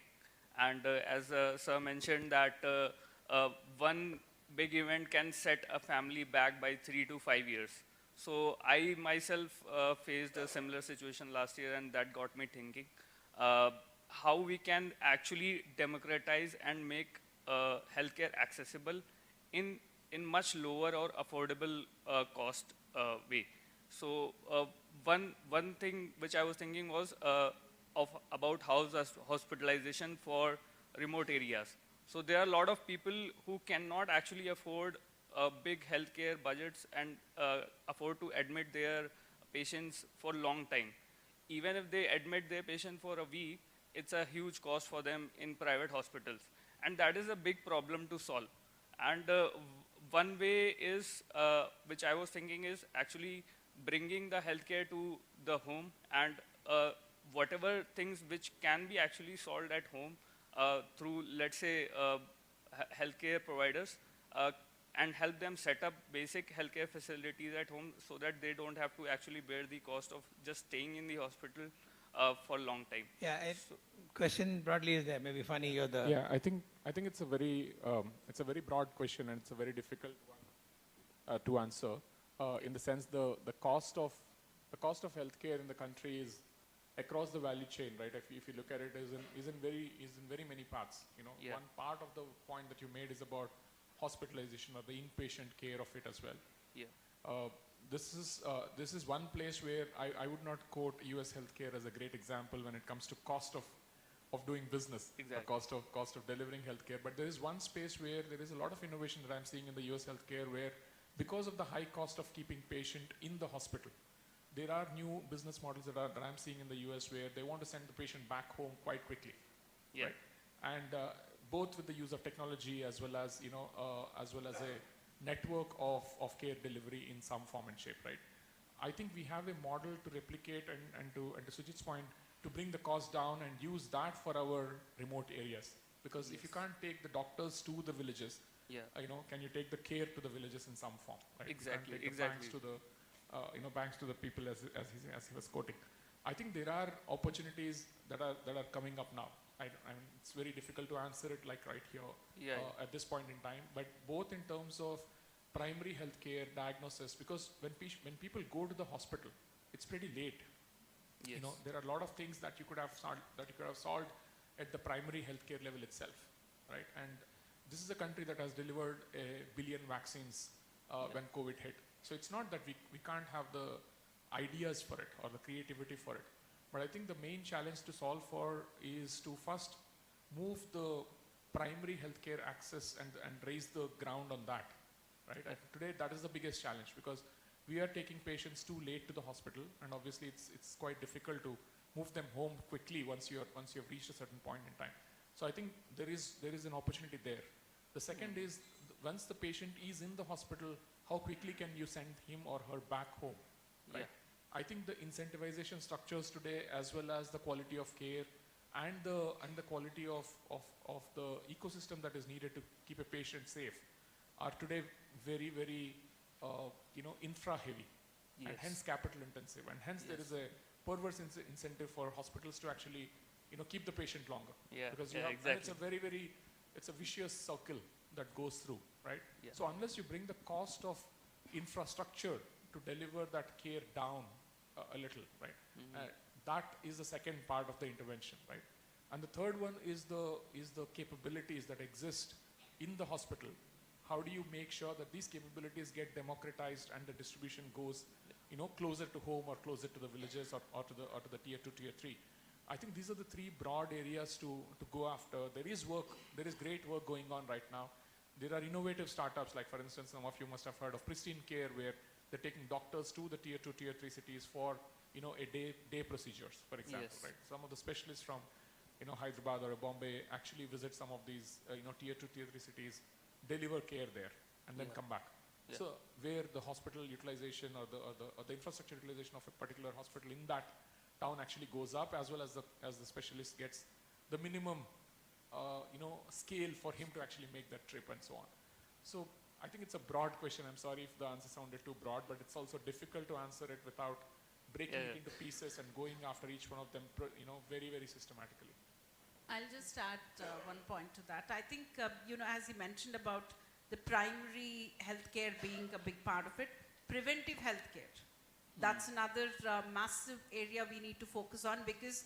And as sir mentioned that one big event can set a family back by 3 to 5 years. So I myself faced a similar situation last year, and that got me thinking how we can actually democratize and make healthcare accessible in much lower or affordable cost way. So one thing which I was thinking was about hospitalization for remote areas. So there are a lot of people who cannot actually afford big healthcare budgets and afford to admit their patients for a long time. Even if they admit their patient for a week, it's a huge cost for them in private hospitals. And that is a big problem to solve. And one way is, which I was thinking, is actually bringing the healthcare to the home, and whatever things which can be actually solved at home through, let's say, healthcare providers, and help them set up basic healthcare facilities at home so that they don't have to actually bear the cost of just staying in the hospital for a long time. Yeah, question broadly is there. Maybe Phani, you're the... Yeah, I think it's a very broad question, and it's a very difficult one to answer. In the sense, the cost of healthcare in the country is across the value chain, right? If you look at it, is in very many parts. Yeah. One part of the point that you made is about hospitalization or the inpatient care of it as well. Yeah. This is one place where I would not quote US healthcare as a great example when it comes to cost of doing business, Exactly. cost of delivering healthcare. But there is one space where there is a lot of innovation that I'm seeing in the US healthcare, where because of the high cost of keeping patient in the hospital, there are new business models that I'm seeing in the US where they want to send the patient back home quite quickly. Yeah. Right? And both with the use of technology as well as a network of care delivery in some form and shape, right? I think we have a model to replicate and to Sujith's point, to bring the cost down and use that for our remote areas. Because if you can't take the doctors to the villages, Yeah. Can you take the care to the villages in some form, right? Exactly, You can't take the banks exactly. to the, banks to the people as he was quoting. I think there are opportunities that are coming up now. I mean, it's very difficult to answer it like right here at this point in time, but both in terms of primary healthcare diagnosis, because when people go to the hospital, it's pretty late. Yes. There are a lot of things that you could have solved at the primary healthcare level itself, right? And this is a country that has delivered 1 billion vaccines when COVID hit. So it's not that we can't have the ideas for it or the creativity for it. But I think the main challenge to solve for is to first move the primary healthcare access and raise the ground on that, right? And today that is the biggest challenge, because we are taking patients too late to the hospital, and obviously it's quite difficult to move them home quickly once you've reached a certain point in time. So I think there is an opportunity there. The second is, once the patient is in the hospital, how quickly can you send him or her back home, right? Yeah. I think the incentivization structures today, as well as the quality of care and the quality of the ecosystem that is needed to keep a patient safe, are today very, very infra heavy, and hence capital intensive, and hence there is a perverse incentive for hospitals to actually keep the patient longer. Yeah. Because Yeah, and it's exactly. it's a vicious circle that goes through, right? Yeah. So unless you bring the cost of infrastructure to deliver that care down a little, right? That is the second part of the intervention, right? And the third one is the capabilities that exist in the hospital. How do you make sure that these capabilities get democratized and the distribution goes, closer to home or closer to the villages or to the tier 2, tier 3? I think these are the three broad areas to go after. There is great work going on right now. There are innovative startups, like for instance, some of you must have heard of Pristine Care, where they're taking doctors to the tier 2, tier 3 cities for, a day procedures, for example, Yes. right? Some of the specialists from, Hyderabad or Bombay actually visit some of these, tier 2, tier 3 cities, deliver care there, and then come back. Yeah. So where the hospital utilization or the infrastructure utilization of a particular hospital in that town actually goes up, as well as the specialist gets the minimum, scale for him to actually make that trip and so on. So I think it's a broad question. I'm sorry if the answer sounded too broad, but it's also difficult to answer it without breaking it into pieces and going after each one of them, very, very systematically. I'll just add one point to that. I think, as you mentioned about the primary healthcare being a big part of it, preventive healthcare. That's another massive area we need to focus on, because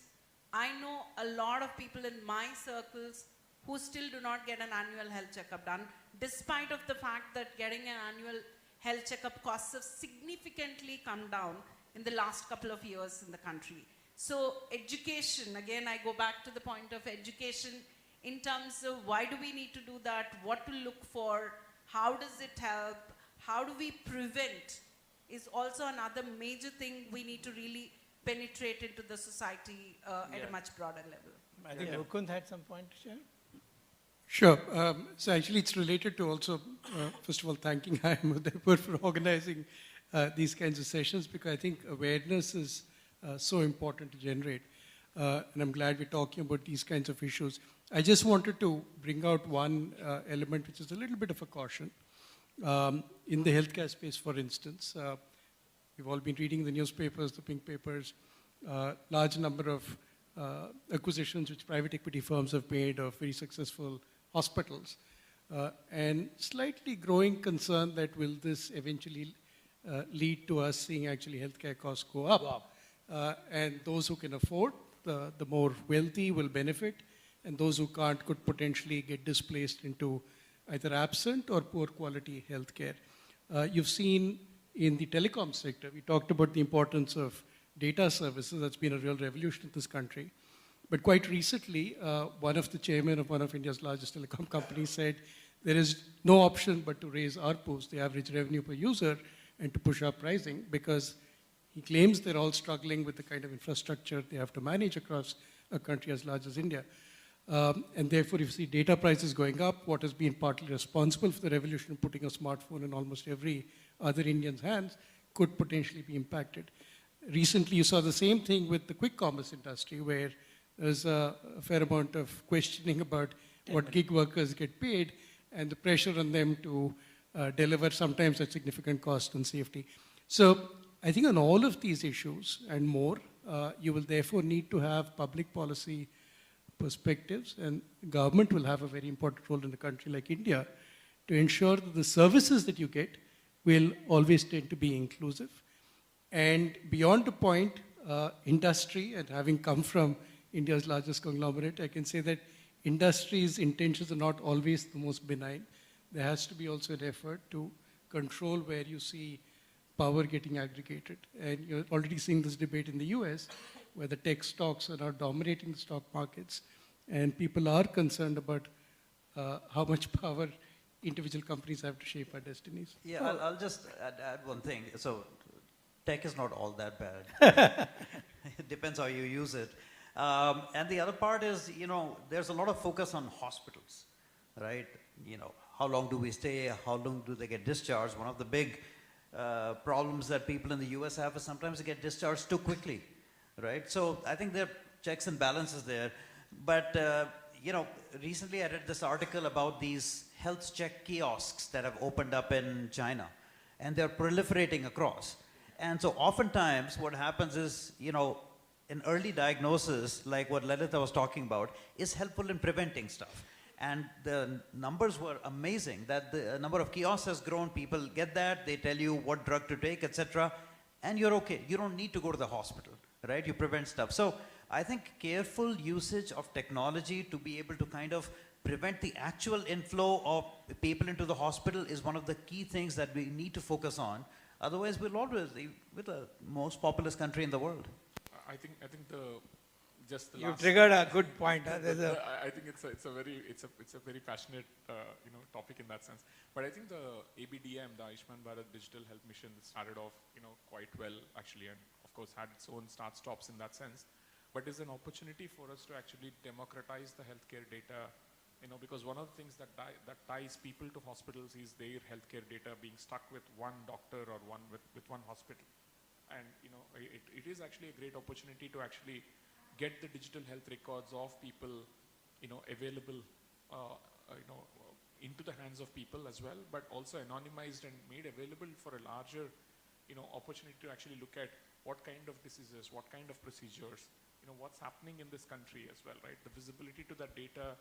I know a lot of people in my circles who still do not get an annual health checkup done, despite of the fact that getting an annual health checkup costs have significantly come down in the last couple of years in the country. So education, again, I go back to the point of education in terms of why do we need to do that, what to look for, how does it help, how do we prevent, is also another major thing we need to really penetrate into the society at a much broader level. I think Mukund had some point to share. Sure. So actually it's related to also, first of all, thanking Udaipur for organizing these kinds of sessions, because I think awareness is so important to generate. And I'm glad we're talking about these kinds of issues. I just wanted to bring out one element which is a little bit of a caution. In the healthcare space, for instance, we've all been reading the newspapers, the pink papers, large number of acquisitions which private equity firms have made of very successful hospitals. And slightly growing concern that will this eventually lead to us seeing actually healthcare costs go up. And those who can afford, the more wealthy will benefit, and those who can't could potentially get displaced into either absent or poor quality healthcare. You've seen in the telecom sector, we talked about the importance of data services. That's been a real revolution in this country. But quite recently, one of the chairmen of one of India's largest telecom companies said there is no option but to raise ARPUs, the average revenue per user, and to push up pricing, because he claims they're all struggling with the kind of infrastructure they have to manage across a country as large as India. And therefore, if you see data prices going up, what has been partly responsible for the revolution of putting a smartphone in almost every other Indian's hands could potentially be impacted. Recently, you saw the same thing with the quick commerce industry, where there's a fair amount of questioning about what gig workers get paid and the pressure on them to deliver sometimes at significant cost and safety. So I think on all of these issues and more, you will therefore need to have public policy perspectives, and government will have a very important role in a country like India to ensure that the services that you get will always tend to be inclusive. And beyond a point, industry, and having come from India's largest conglomerate, I can say that industry's intentions are not always the most benign. There has to be also an effort to control where you see power getting aggregated. And you're already seeing this debate in the US, where the tech stocks are now dominating the stock markets, and people are concerned about how much power individual companies have to shape our destinies. Yeah, I'll just add one thing. So tech is not all that bad. It depends how you use it. And the other part is, there's a lot of focus on hospitals, right? How long do we stay? How long do they get discharged? One of the big problems that people in the US have is sometimes they get discharged too quickly, right? So I think there are checks and balances there. But, recently I read this article about these health check kiosks that have opened up in China, and they're proliferating across. And so oftentimes what happens is, an early diagnosis, like what Lalitha was talking about, is helpful in preventing stuff. And the numbers were amazing, that the number of kiosks has grown, people get that, they tell you what drug to take, etc. And you're okay. You don't need to go to the hospital, right? You prevent stuff. So I think careful usage of technology to be able to kind of prevent the actual inflow of people into the hospital is one of the key things that we need to focus on. Otherwise, we'll always be with the most populous country in the world. I think just the You last. triggered a good point. I think it's a very passionate topic in that sense. But I think the ABDM, the Ayushman Bharat Digital Health Mission, started off quite well actually, and of course had its own start stops in that sense. But it's an opportunity for us to actually democratize the healthcare data. Because one of the things that ties people to hospitals is their healthcare data being stuck with one doctor or with one hospital. And it is actually a great opportunity to actually get the digital health records of people, available, into the hands of people as well, but also anonymized and made available for a larger, opportunity to actually look at what kind of diseases, what kind of procedures, what's happening in this country as well, right? The visibility to that data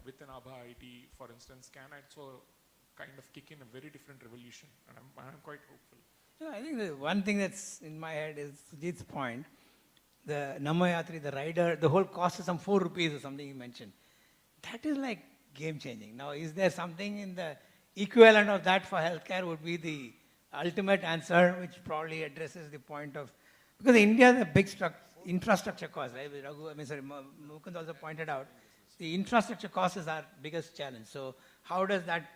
with an ABHA ID, for instance, can also kind of kick in a very different revolution, and I'm quite hopeful. I think the one thing that's in my head is Sujith's point. The Namayatri, the rider, the whole cost is some 4 rupees or something you mentioned. That is like game changing. Now, is there something in the equivalent of that for healthcare would be the ultimate answer, which probably addresses the point of, because India, the big infrastructure cost, right? Mukund also pointed out, the infrastructure cost is our biggest challenge. So how does that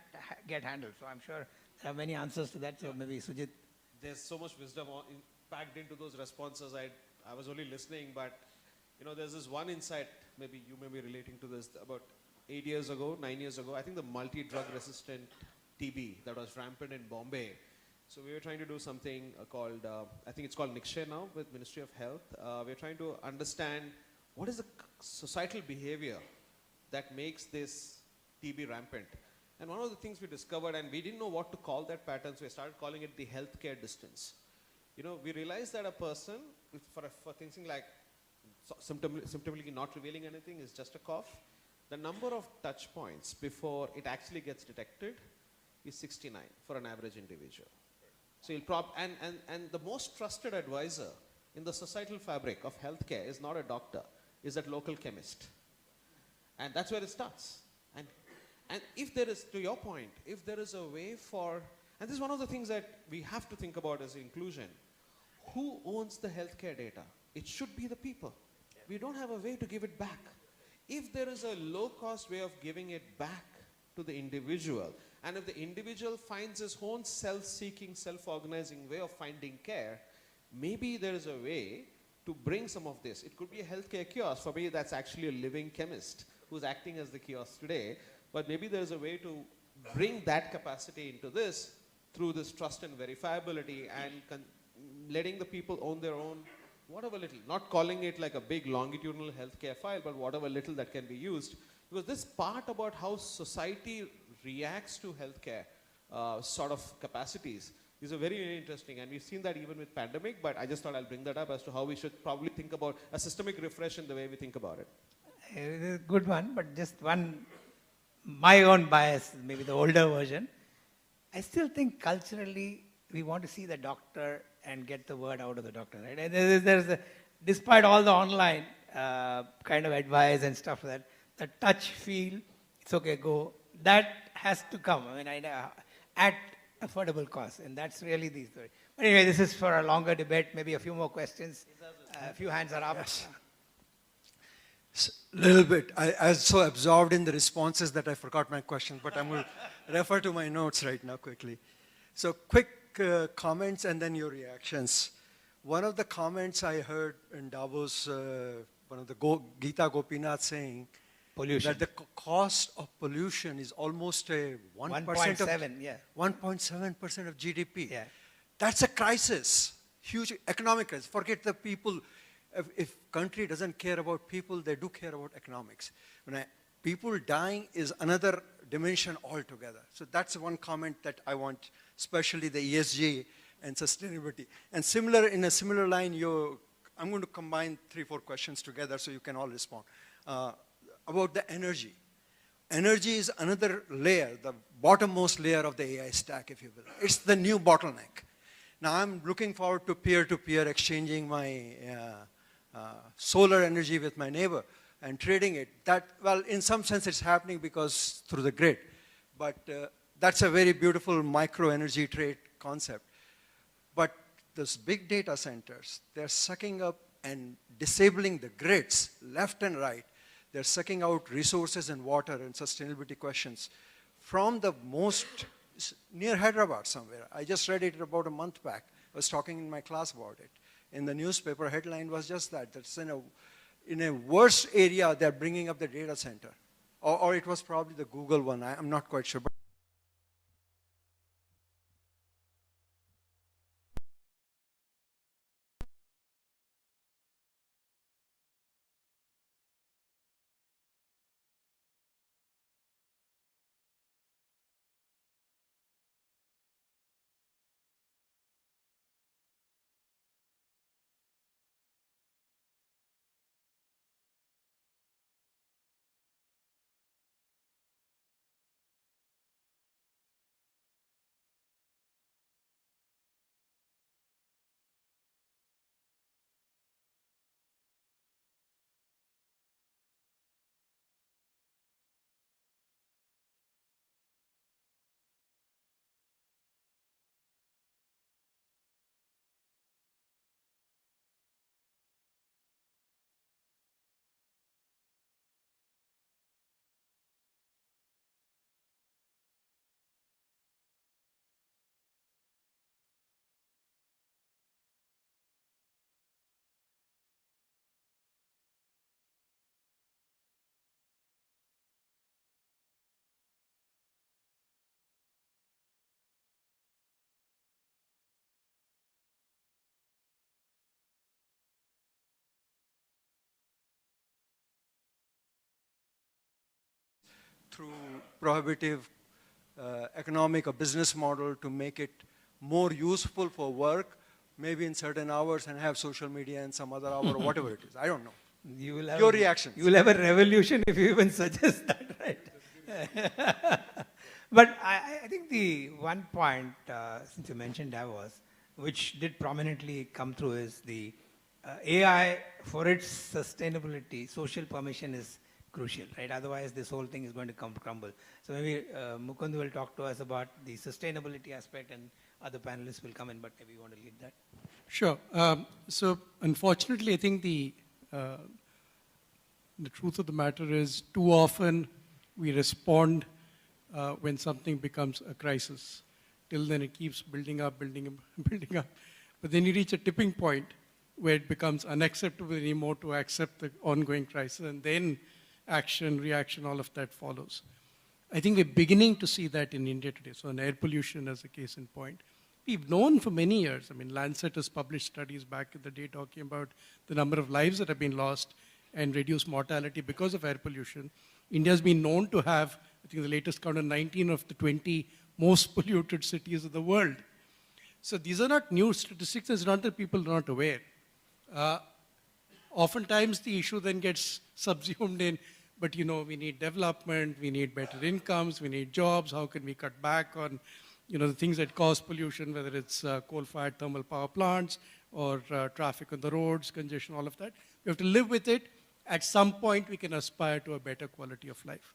get handled? So I'm sure there are many answers to that. So maybe Sujith. There's so much wisdom packed into those responses. I was only listening, but there's this one insight, maybe you may be relating to this, about 9 years ago, I think the multi-drug resistant TB that was rampant in Bombay. So we were trying to do something called, I think it's called Nikshay now with Ministry of Health. We're trying to understand what is the societal behavior that makes this TB rampant. And one of the things we discovered, and we didn't know what to call that pattern, so we started calling it the healthcare distance. We realized that a person, for things like symptomically not revealing anything, is just a cough. The number of touch points before it actually gets detected is 69 for an average individual. So and the most trusted advisor in the societal fabric of healthcare is not a doctor, is that local chemist. And that's where it starts. And if there is, to your point, if there is a way for, and this is one of the things that we have to think about as inclusion, who owns the healthcare data? It should be the people. We don't have a way to give it back. If there is a low-cost way of giving it back to the individual, and if the individual finds his own self-seeking, self-organizing way of finding care, maybe there is a way to bring some of this. It could be a healthcare kiosk. For me, that's actually a living chemist who's acting as the kiosk today. But maybe there's a way to bring that capacity into this through this trust and verifiability and letting the people own their own, whatever little, not calling it like a big longitudinal healthcare file, but whatever little that can be used. Because this part about how society reacts to healthcare sort of capacities is a very, very interesting. And we've seen that even with pandemic, but I just thought I'll bring that up as to how we should probably think about a systemic refresh in the way we think about it. It is a good one, but just one, my own bias, maybe the older version. I still think culturally we want to see the doctor and get the word out of the doctor, right? And despite all the online kind of advice and stuff like that, the touch, feel, it's okay, go, that has to come. I mean, at affordable cost, and that's really the story. But anyway, this is for a longer debate, maybe a few more questions. A few hands are up. Yes. Little bit. I was so absorbed in the responses that I forgot my question, but I'm going to refer to my notes right now quickly. So quick comments and then your reactions. One of the comments I heard in Davos, one of the Geeta Gopinath saying, pollution. That the cost of pollution is almost a 1.7, yeah. 1.7% of GDP. Yeah. That's a crisis, huge economic crisis. Forget the people. If country doesn't care about people, they do care about economics. People dying is another dimension altogether. So that's one comment that I want, especially the ESG and sustainability. And in a similar line, I'm going to combine 3-4 questions together so you can all respond. About the energy. Energy is another layer, the bottommost layer of the AI stack, if you will. It's the new bottleneck. Now I'm looking forward to peer-to-peer exchanging my solar energy with my neighbor and trading it. Well, in some sense it's happening because through the grid. But that's a very beautiful micro-energy trade concept. But those big data centers, they're sucking up and disabling the grids left and right. They're sucking out resources and water and sustainability questions from the most near Hyderabad somewhere. I just read it about a month back. I was talking in my class about it. In the newspaper, headline was just that. That's in a worse area, they're bringing up the data center. Or it was probably the Google one. I'm not quite sure. But through prohibitive economic or business model to make it more useful for work, maybe in certain hours, and have social media in some other hour or whatever it is. I don't know. Your reaction. You will have a revolution if you even suggest that, right? But I think the one point, since you mentioned Davos, which did prominently come through, is the AI, for its sustainability, social permission is crucial, right? Otherwise, this whole thing is going to crumble. So maybe Mukund will talk to us about the sustainability aspect, and other panelists will come in, but maybe you want to lead that. Sure. So unfortunately, I think the truth of the matter is too often we respond when something becomes a crisis. Till then it keeps building up, building up, building up. But then you reach a tipping point where it becomes unacceptable anymore to accept the ongoing crisis, and then action, reaction, all of that follows. I think we're beginning to see that in India today. So on air pollution as a case in point, we've known for many years. I mean, Lancet has published studies back in the day talking about the number of lives that have been lost and reduced mortality because of air pollution. India has been known to have, I think the latest count, 19 of the 20 most polluted cities of the world. So these are not new statistics. It's not that people are not aware. Oftentimes the issue then gets subsumed in, but you know, we need development, we need better incomes, we need jobs, how can we cut back on the things that cause pollution, whether it's coal-fired thermal power plants or traffic on the roads, congestion, all of that. We have to live with it. At some point, we can aspire to a better quality of life.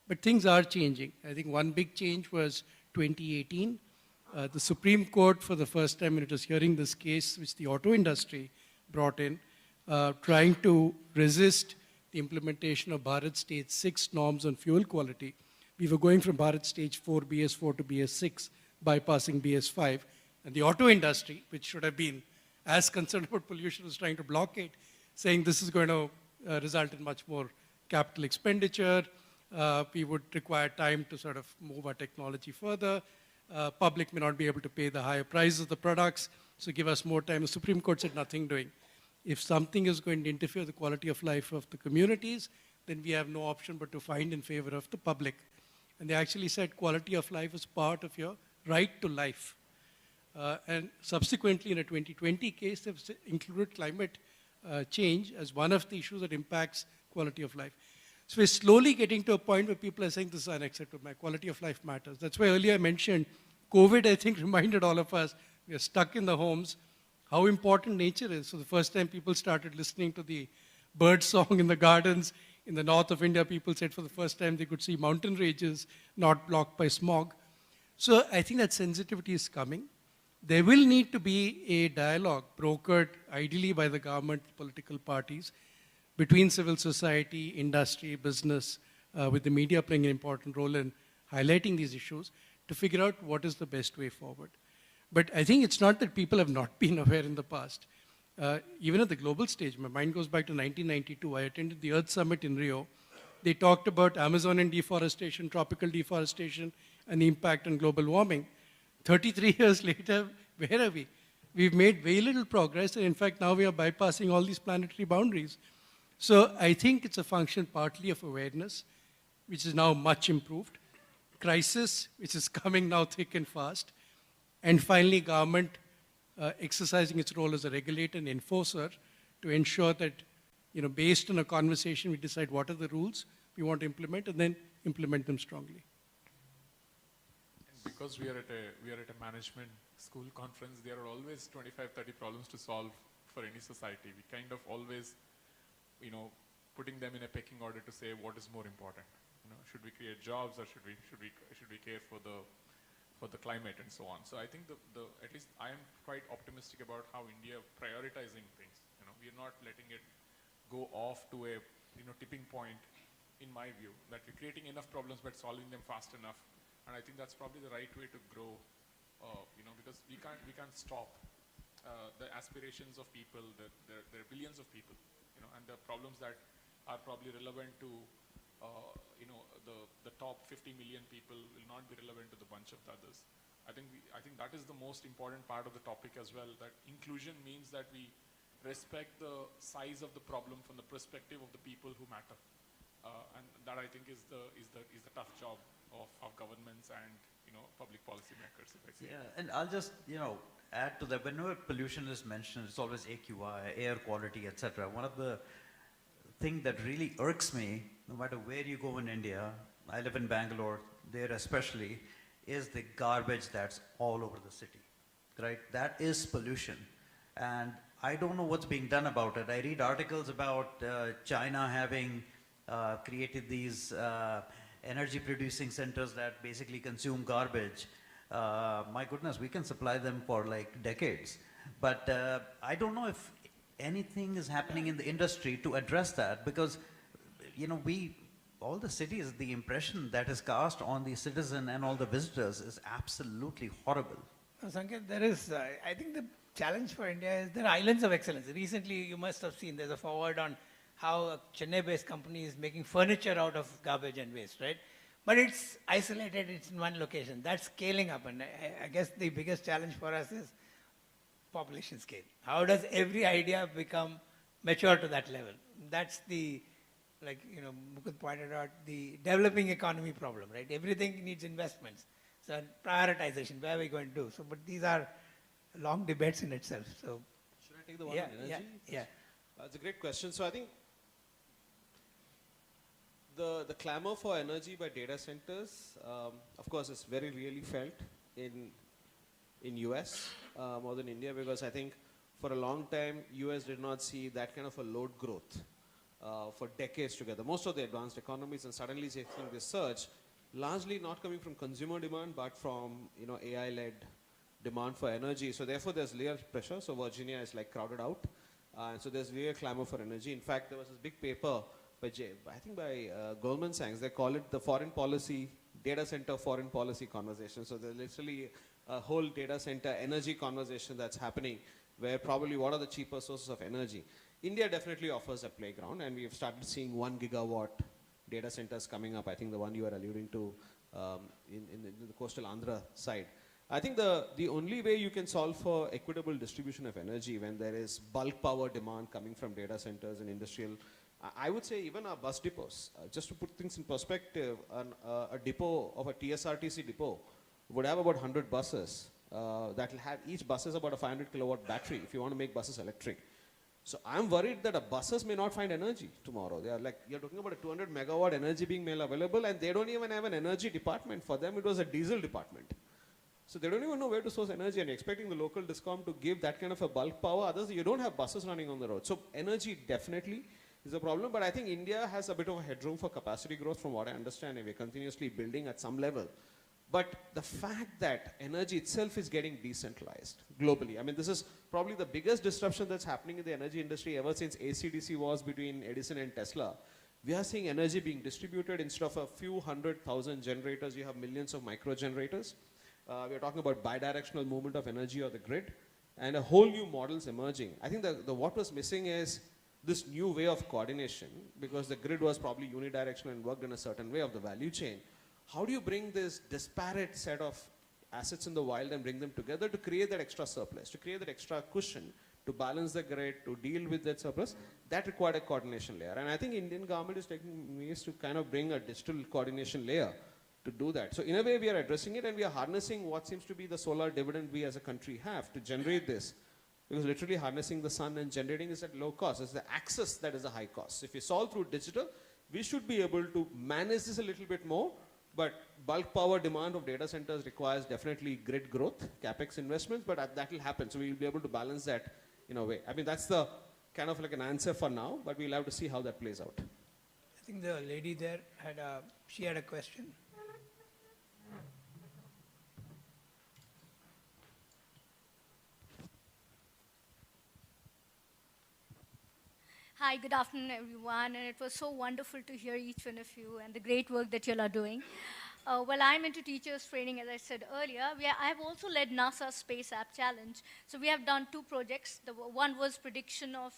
But things are changing. I think one big change was 2018. The Supreme Court, for the first time, when it was hearing this case, which the auto industry brought in, trying to resist the implementation of Bharat Stage 6 norms on fuel quality. We were going from Bharat Stage 4, BS4 to BS6, bypassing BS5. And the auto industry, which should have been as concerned about pollution, was trying to block it, saying this is going to result in much more capital expenditure. We would require time to sort of move our technology further. Public may not be able to pay the higher prices of the products, so give us more time. The Supreme Court said nothing doing. If something is going to interfere with the quality of life of the communities, then we have no option but to find in favor of the public. And they actually said quality of life is part of your right to life. And subsequently, in a 2020 case, they've included climate change as one of the issues that impacts quality of life. So we're slowly getting to a point where people are saying this is unacceptable. My quality of life matters. That's why earlier I mentioned COVID, I think, reminded all of us we are stuck in the homes, how important nature is. So the first time people started listening to the bird song in the gardens in the north of India, people said for the first time they could see mountain ranges not blocked by smog. So I think that sensitivity is coming. There will need to be a dialogue brokered ideally by the government, political parties, between civil society, industry, business, with the media playing an important role in highlighting these issues to figure out what is the best way forward. But I think it's not that people have not been aware in the past. Even at the global stage, my mind goes back to 1992. I attended the Earth Summit in Rio. They talked about Amazonian deforestation, tropical deforestation, and the impact on global warming. 33 years later, where are we? We've made very little progress, and in fact, now we are bypassing all these planetary boundaries. So I think it's a function partly of awareness, which is now much improved, crisis, which is coming now thick and fast, and finally government exercising its role as a regulator and enforcer to ensure that, based on a conversation, we decide what are the rules we want to implement and then implement them strongly. Because we are at a management school conference, there are always 25, 30 problems to solve for any society. We kind of always, putting them in a pecking order to say what is more important. Should we create jobs or should we care for the climate and so on. So I think at least I am quite optimistic about how India prioritizing things. We are not letting it go off to a tipping point, in my view, that we're creating enough problems but solving them fast enough. And I think that's probably the right way to grow, because we can't stop the aspirations of people. There are billions of people, and the problems that are probably relevant to the top 50 million people will not be relevant to the bunch of the others. I think that is the most important part of the topic as well, that inclusion means that we respect the size of the problem from the perspective of the people who matter. And that I think is the tough job of governments and public policy makers, if I say. Yeah, and I'll just add to that. Whenever pollution is mentioned, it's always AQI, air quality, etc. One of the thing that really irks me, no matter where you go in India, I live in Bangalore, there especially, is the garbage that's all over the city, right? That is pollution. And I don't know what's being done about it. I read articles about China having created these energy producing centers that basically consume garbage. My goodness, we can supply them for like decades. But I don't know if anything is happening in the industry to address that, because, you know, all the cities, the impression that is cast on the citizen and all the visitors is absolutely horrible. Sanket, there is, I think the challenge for India is there are islands of excellence. Recently, you must have seen, there's a forward on how a Chennai-based company is making furniture out of garbage and waste, right? But it's isolated, it's in one location. That's scaling up, and I guess the biggest challenge for us is population scale. How does every idea become mature to that level? That's the, like, you know, Mukund pointed out, the developing economy problem, right? Everything needs investments. So prioritization, where are we going to do? So, but these are long debates in itself. So, should I take the one on energy? Yeah. It's a great question. So I think the clamor for energy by data centers, of course, is very really felt in US more than India, because I think for a long time US did not see that kind of a load growth for decades together. Most of the advanced economies, and suddenly seeing this surge, largely not coming from consumer demand, but from, you know, AI-led demand for energy. So therefore, there's layer pressure. So Virginia is like crowded out. So there's real clamor for energy. In fact, there was this big paper by Goldman Sachs. They call it the foreign policy, data center foreign policy conversation. So there's literally a whole data center energy conversation that's happening, where probably what are the cheaper sources of energy. India definitely offers a playground, and we've started seeing 1 gigawatt data centers coming up. I think the one you are alluding to in the coastal Andhra side. I think the only way you can solve for equitable distribution of energy when there is bulk power demand coming from data centers and industrial, I would say even our bus depots, just to put things in perspective, a depot of a TSRTC depot would have about 100 buses that will have, each bus is about a 500 kilowatt battery if you want to make buses electric. So I'm worried that our buses may not find energy tomorrow. They are like, you're talking about a 200 megawatt energy being made available, and they don't even have an energy department. For them, it was a diesel department. So they don't even know where to source energy, and expecting the local discom to give that kind of a bulk power. Others, you don't have buses running on the road. So energy definitely is a problem, but I think India has a bit of a headroom for capacity growth from what I understand, and we're continuously building at some level. But the fact that energy itself is getting decentralized globally, I mean, this is probably the biggest disruption that's happening in the energy industry ever since AC/DC wars between Edison and Tesla. We are seeing energy being distributed. Instead of a few 100,000 generators, you have millions of micro generators. We are talking about bidirectional movement of energy or the grid, and a whole new models emerging. I think what was missing is this new way of coordination, because the grid was probably unidirectional and worked in a certain way of the value chain. How do you bring this disparate set of assets in the wild and bring them together to create that extra surplus, to create that extra cushion, to balance the grid, to deal with that surplus? That required a coordination layer. And I think Indian government is taking ways to kind of bring a digital coordination layer to do that. So in a way, we are addressing it, and we are harnessing what seems to be the solar dividend we as a country have to generate this. Because literally harnessing the sun and generating is at low cost. It's the access that is a high cost. If we solve through digital, we should be able to manage this a little bit more. But bulk power demand of data centers requires definitely grid growth, capex investments, but that will happen. So we'll be able to balance that in a way. I mean, that's the kind of like an answer for now, but we'll have to see how that plays out. I think the lady there had a question. Hi, good afternoon, everyone. And it was so wonderful to hear each one of you and the great work that you all are doing. Well, I'm into teachers training, as I said earlier. I have also led NASA's Space App Challenge. So we have done 2 projects. The one was prediction of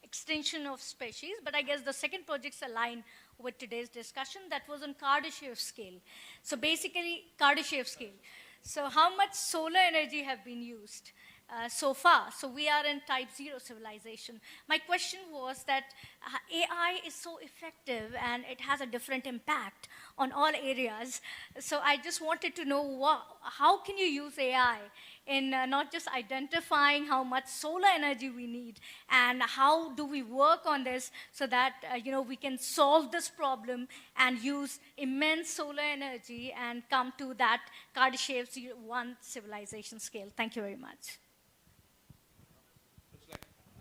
extinction of species, but I guess the second project's aligned with today's discussion. That was on Kardashev scale. So basically, Kardashev scale. So how much solar energy have been used so far? So we are in type 0 civilization. My question was that AI is so effective and it has a different impact on all areas. So I just wanted to know how can you use AI in not just identifying how much solar energy we need, and how do we work on this so that we can solve this problem and use immense solar energy and come to that Kardashev 1 civilization scale. Thank you very much.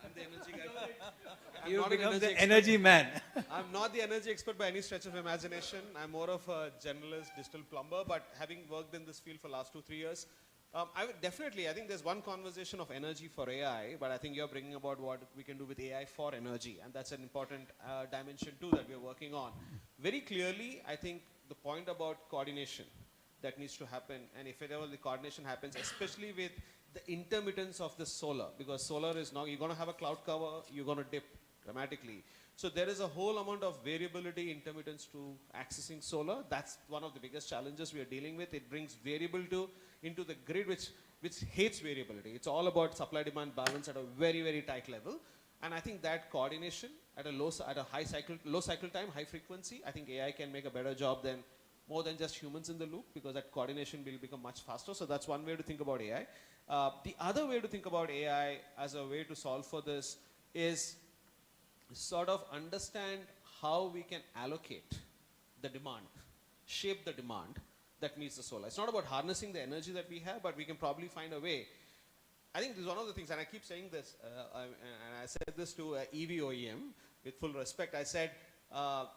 I'm the energy guy. I'm You not an become the expert. energy man. I'm not the energy expert by any stretch of imagination. I'm more of a generalist digital plumber, but having worked in this field for the last 2-3 years, I would definitely, I think there's one conversation of energy for AI, but I think you're bringing about what we can do with AI for energy, and that's an important dimension too that we're working on. Very clearly, I think the point about coordination that needs to happen, and if ever the coordination happens, especially with the intermittence of the solar, because solar is now, you're going to have a cloud cover, you're going to dip dramatically. So there is a whole amount of variability, intermittence to accessing solar. That's one of the biggest challenges we are dealing with. It brings variable into the grid, which hates variability. It's all about supply-demand balance at a very, very tight level. And I think that coordination at a low cycle time, high frequency, I think AI can make a better job than more than just humans in the loop, because that coordination will become much faster. So that's one way to think about AI. The other way to think about AI as a way to solve for this is sort of understand how we can allocate the demand, shape the demand that meets the solar. It's not about harnessing the energy that we have, but we can probably find a way. I think this is one of the things, and I keep saying this, and I said this to EV OEM with full respect. I said,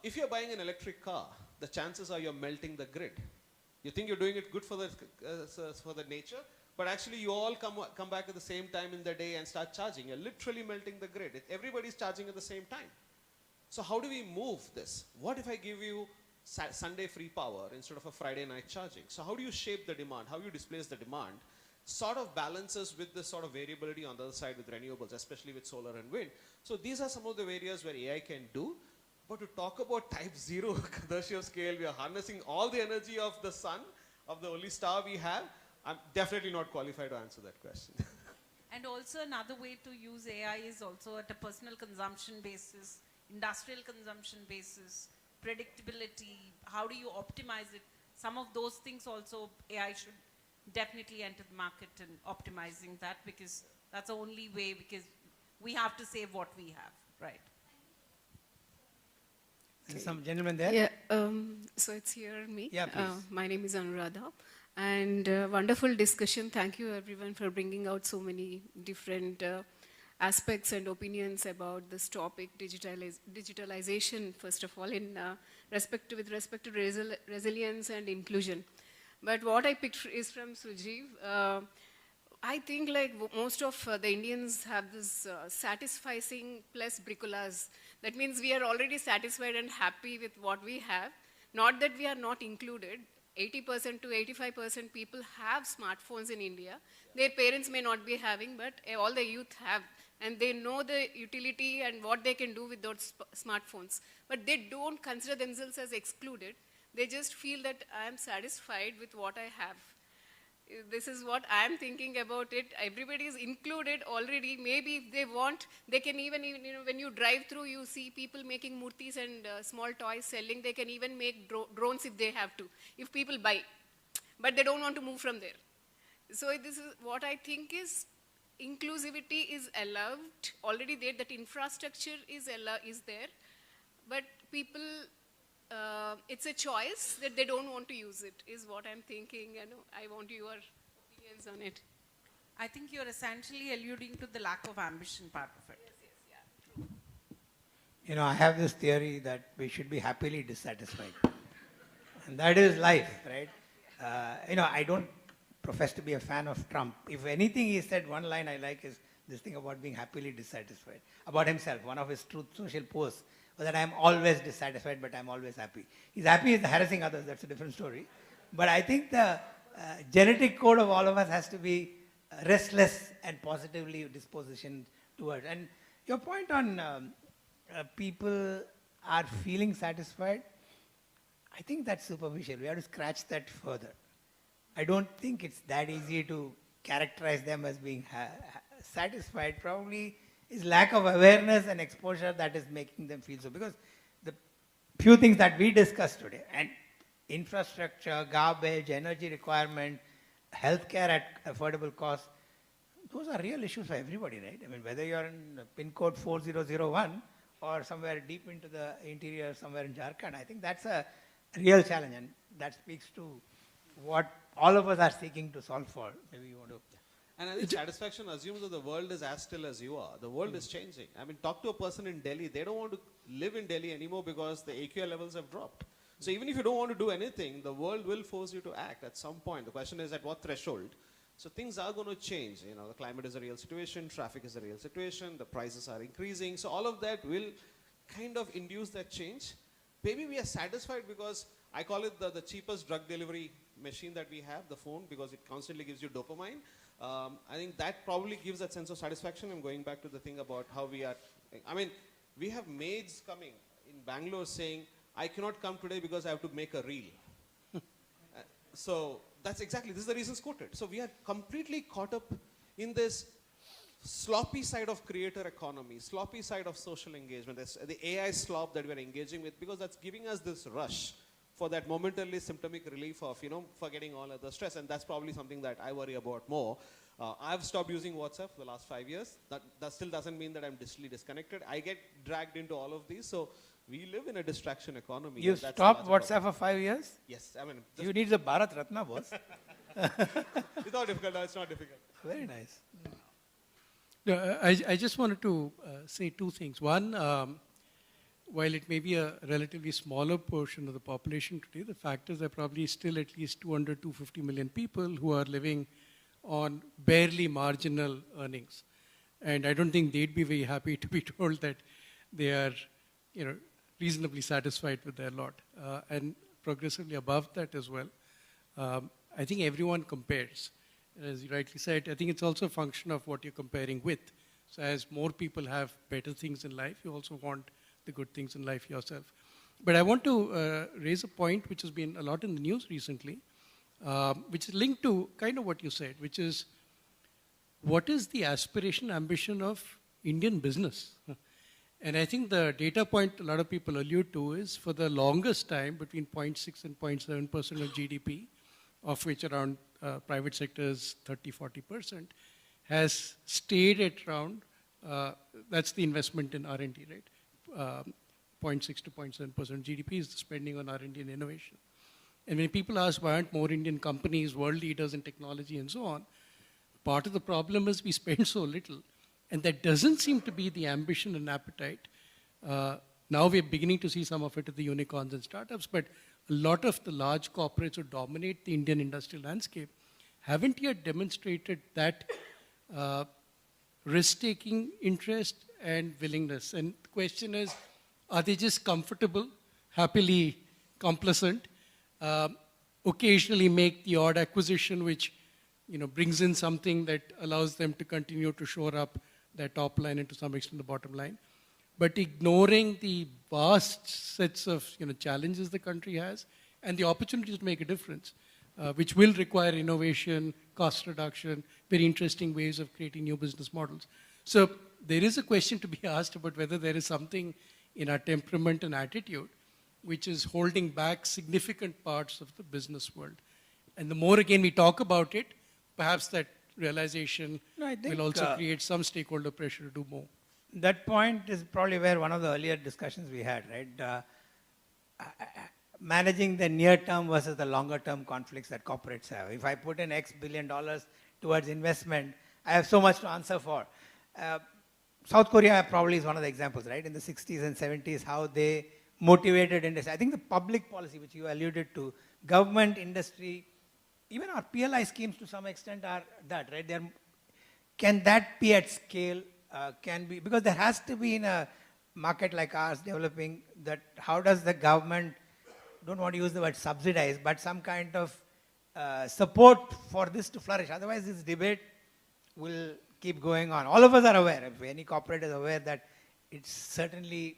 if you're buying an electric car, the chances are you're melting the grid. You think you're doing it good for the nature, but actually you all come back at the same time in the day and start charging. You're literally melting the grid. Everybody's charging at the same time. So how do we move this? What if I give you Sunday free power instead of a Friday night charging? So how do you shape the demand? How do you displace the demand? Sort of balances with this sort of variability on the other side with renewables, especially with solar and wind. So these are some of the areas where AI can do. But to talk about type 0 Kardashev scale, we are harnessing all the energy of the sun, of the only star we have. I'm definitely not qualified to answer that question. And also another way to use AI is also at a personal consumption basis, industrial consumption basis, predictability, how do you optimize it? Some of those things also AI should definitely enter the market and optimizing that, because that's the only way, because we have to save what we have, right? Okay. Some gentleman there? Yeah, so it's here, me. Yeah, please. My name is Anuradha. And wonderful discussion. Thank you, everyone, for bringing out so many different aspects and opinions about this topic, digitalization, first of all, with respect to resilience and inclusion. But what I picked is from Sujith. I think like most of the Indians have this satisficing plus bricolage. That means we are already satisfied and happy with what we have. Not that we are not included. 80% to 85% people have smartphones in India. Their parents may not be having, but all the youth have. And they know the utility and what they can do with those smartphones. But they don't consider themselves as excluded. They just feel that I am satisfied with what I have. This is what I am thinking about it. Everybody is included already. Maybe if they want, they can even when you drive through, you see people making murtis and small toys selling. They can even make drones if they have to, if people buy. But they don't want to move from there. So this is what I think is inclusivity is allowed already there. That infrastructure is there, but people. It's a choice that they don't want to use it, is what I'm thinking, and I want your opinions on it. I think you're essentially alluding to the lack of ambition part of it. Yes, yeah, true. You know, I have this theory that we should be happily dissatisfied. And that is life, right? You know, I don't profess to be a fan of Trump. If anything, he said one line I like is this thing about being happily dissatisfied. About himself, one of his Truth Social posts was that I'm always dissatisfied, but I'm always happy. He's happy with harassing others, that's a different story. But I think the genetic code of all of us has to be restless and positively dispositioned towards. And your point on people are feeling satisfied, I think that's superficial. We have to scratch that further. I don't think it's that easy to characterize them as being satisfied. Probably is lack of awareness and exposure that is making them feel so. Because the few things that we discussed today, and infrastructure, garbage, energy requirement, healthcare at affordable cost, those are real issues for everybody, right? I mean, whether you're in pin code 4001 or somewhere deep into the interior, somewhere in Jharkhand, I think that's a real challenge, and that speaks to what all of us are seeking to solve for. Maybe you want to... And I think satisfaction assumes that the world is as still as you are. The world is changing. I mean, talk to a person in Delhi. They don't want to live in Delhi anymore because the AQI levels have dropped. So even if you don't want to do anything, the world will force you to act at some point. The question is at what threshold? So things are going to change. You know, the climate is a real situation, traffic is a real situation, the prices are increasing. So all of that will kind of induce that change. Maybe we are satisfied because I call it the cheapest drug delivery machine that we have, the phone, because it constantly gives you dopamine. I think that probably gives that sense of satisfaction. I'm going back to the thing about how we are. I mean, we have maids coming in Bangalore saying, I cannot come today because I have to make a reel. So that's exactly, this is the reasons quoted. So we are completely caught up in this sloppy side of creator economy, sloppy side of social engagement, the AI slop that we're engaging with, because that's giving us this rush for that momentarily symptomatic relief of, you know, forgetting all other stress. And that's probably something that I worry about more. I've stopped using WhatsApp for the last 5 years. That still doesn't mean that I'm digitally disconnected. I get dragged into all of these. So we live in a distraction economy. You stopped WhatsApp for 5 years? Yes. I mean, you need the Bharat Ratna, boss. It's not difficult. No, it's not difficult. Very nice. No, I just wanted to say two things. One, while it may be a relatively smaller portion of the population today, the fact is there are probably still at least 200, 250 million people who are living on barely marginal earnings. And I don't think they'd be very happy to be told that they are, you know, reasonably satisfied with their lot. And progressively above that as well. I think everyone compares. As you rightly said, I think it's also a function of what you're comparing with. So as more people have better things in life, you also want the good things in life yourself. But I want to raise a point which has been a lot in the news recently, which is linked to kind of what you said, which is what is the aspiration, ambition of Indian business? And I think the data point a lot of people allude to is for the longest time, between 0.6 and 0.7% of GDP, of which around private sector is 30-40%, has stayed at around, that's the investment in R&D, right? 0.6 to 0.7% GDP is the spending on R&D and innovation. And when people ask why aren't more Indian companies world leaders in technology and so on, part of the problem is we spend so little. And that doesn't seem to be the ambition and appetite. Now we're beginning to see some of it at the unicorns and startups, but a lot of the large corporates who dominate the Indian industrial landscape haven't yet demonstrated that risk-taking interest and willingness. And the question is, are they just comfortable, happily complacent, occasionally make the odd acquisition which, you know, brings in something that allows them to continue to shore up their top line and to some extent the bottom line, but ignoring the vast sets of, you know, challenges the country has and the opportunities to make a difference, which will require innovation, cost reduction, very interesting ways of creating new business models. So there is a question to be asked about whether there is something in our temperament and attitude which is holding back significant parts of the business world. And the more again we talk about it, perhaps that realization will also create some stakeholder pressure to do more. That point is probably where one of the earlier discussions we had, right? Managing the near-term versus the longer-term conflicts that corporates have. If I put in X billion dollars towards investment, I have so much to answer for. South Korea probably is one of the examples, right? In the 60s and 70s, how they motivated industry. I think the public policy, which you alluded to, government, industry, even our PLI schemes to some extent are that, right? Can that be at scale? Can be, because there has to be in a market like ours developing that, how does the government, don't want to use the word subsidize, but some kind of support for this to flourish. Otherwise this debate will keep going on. All of us are aware, if any corporate is aware that it's certainly,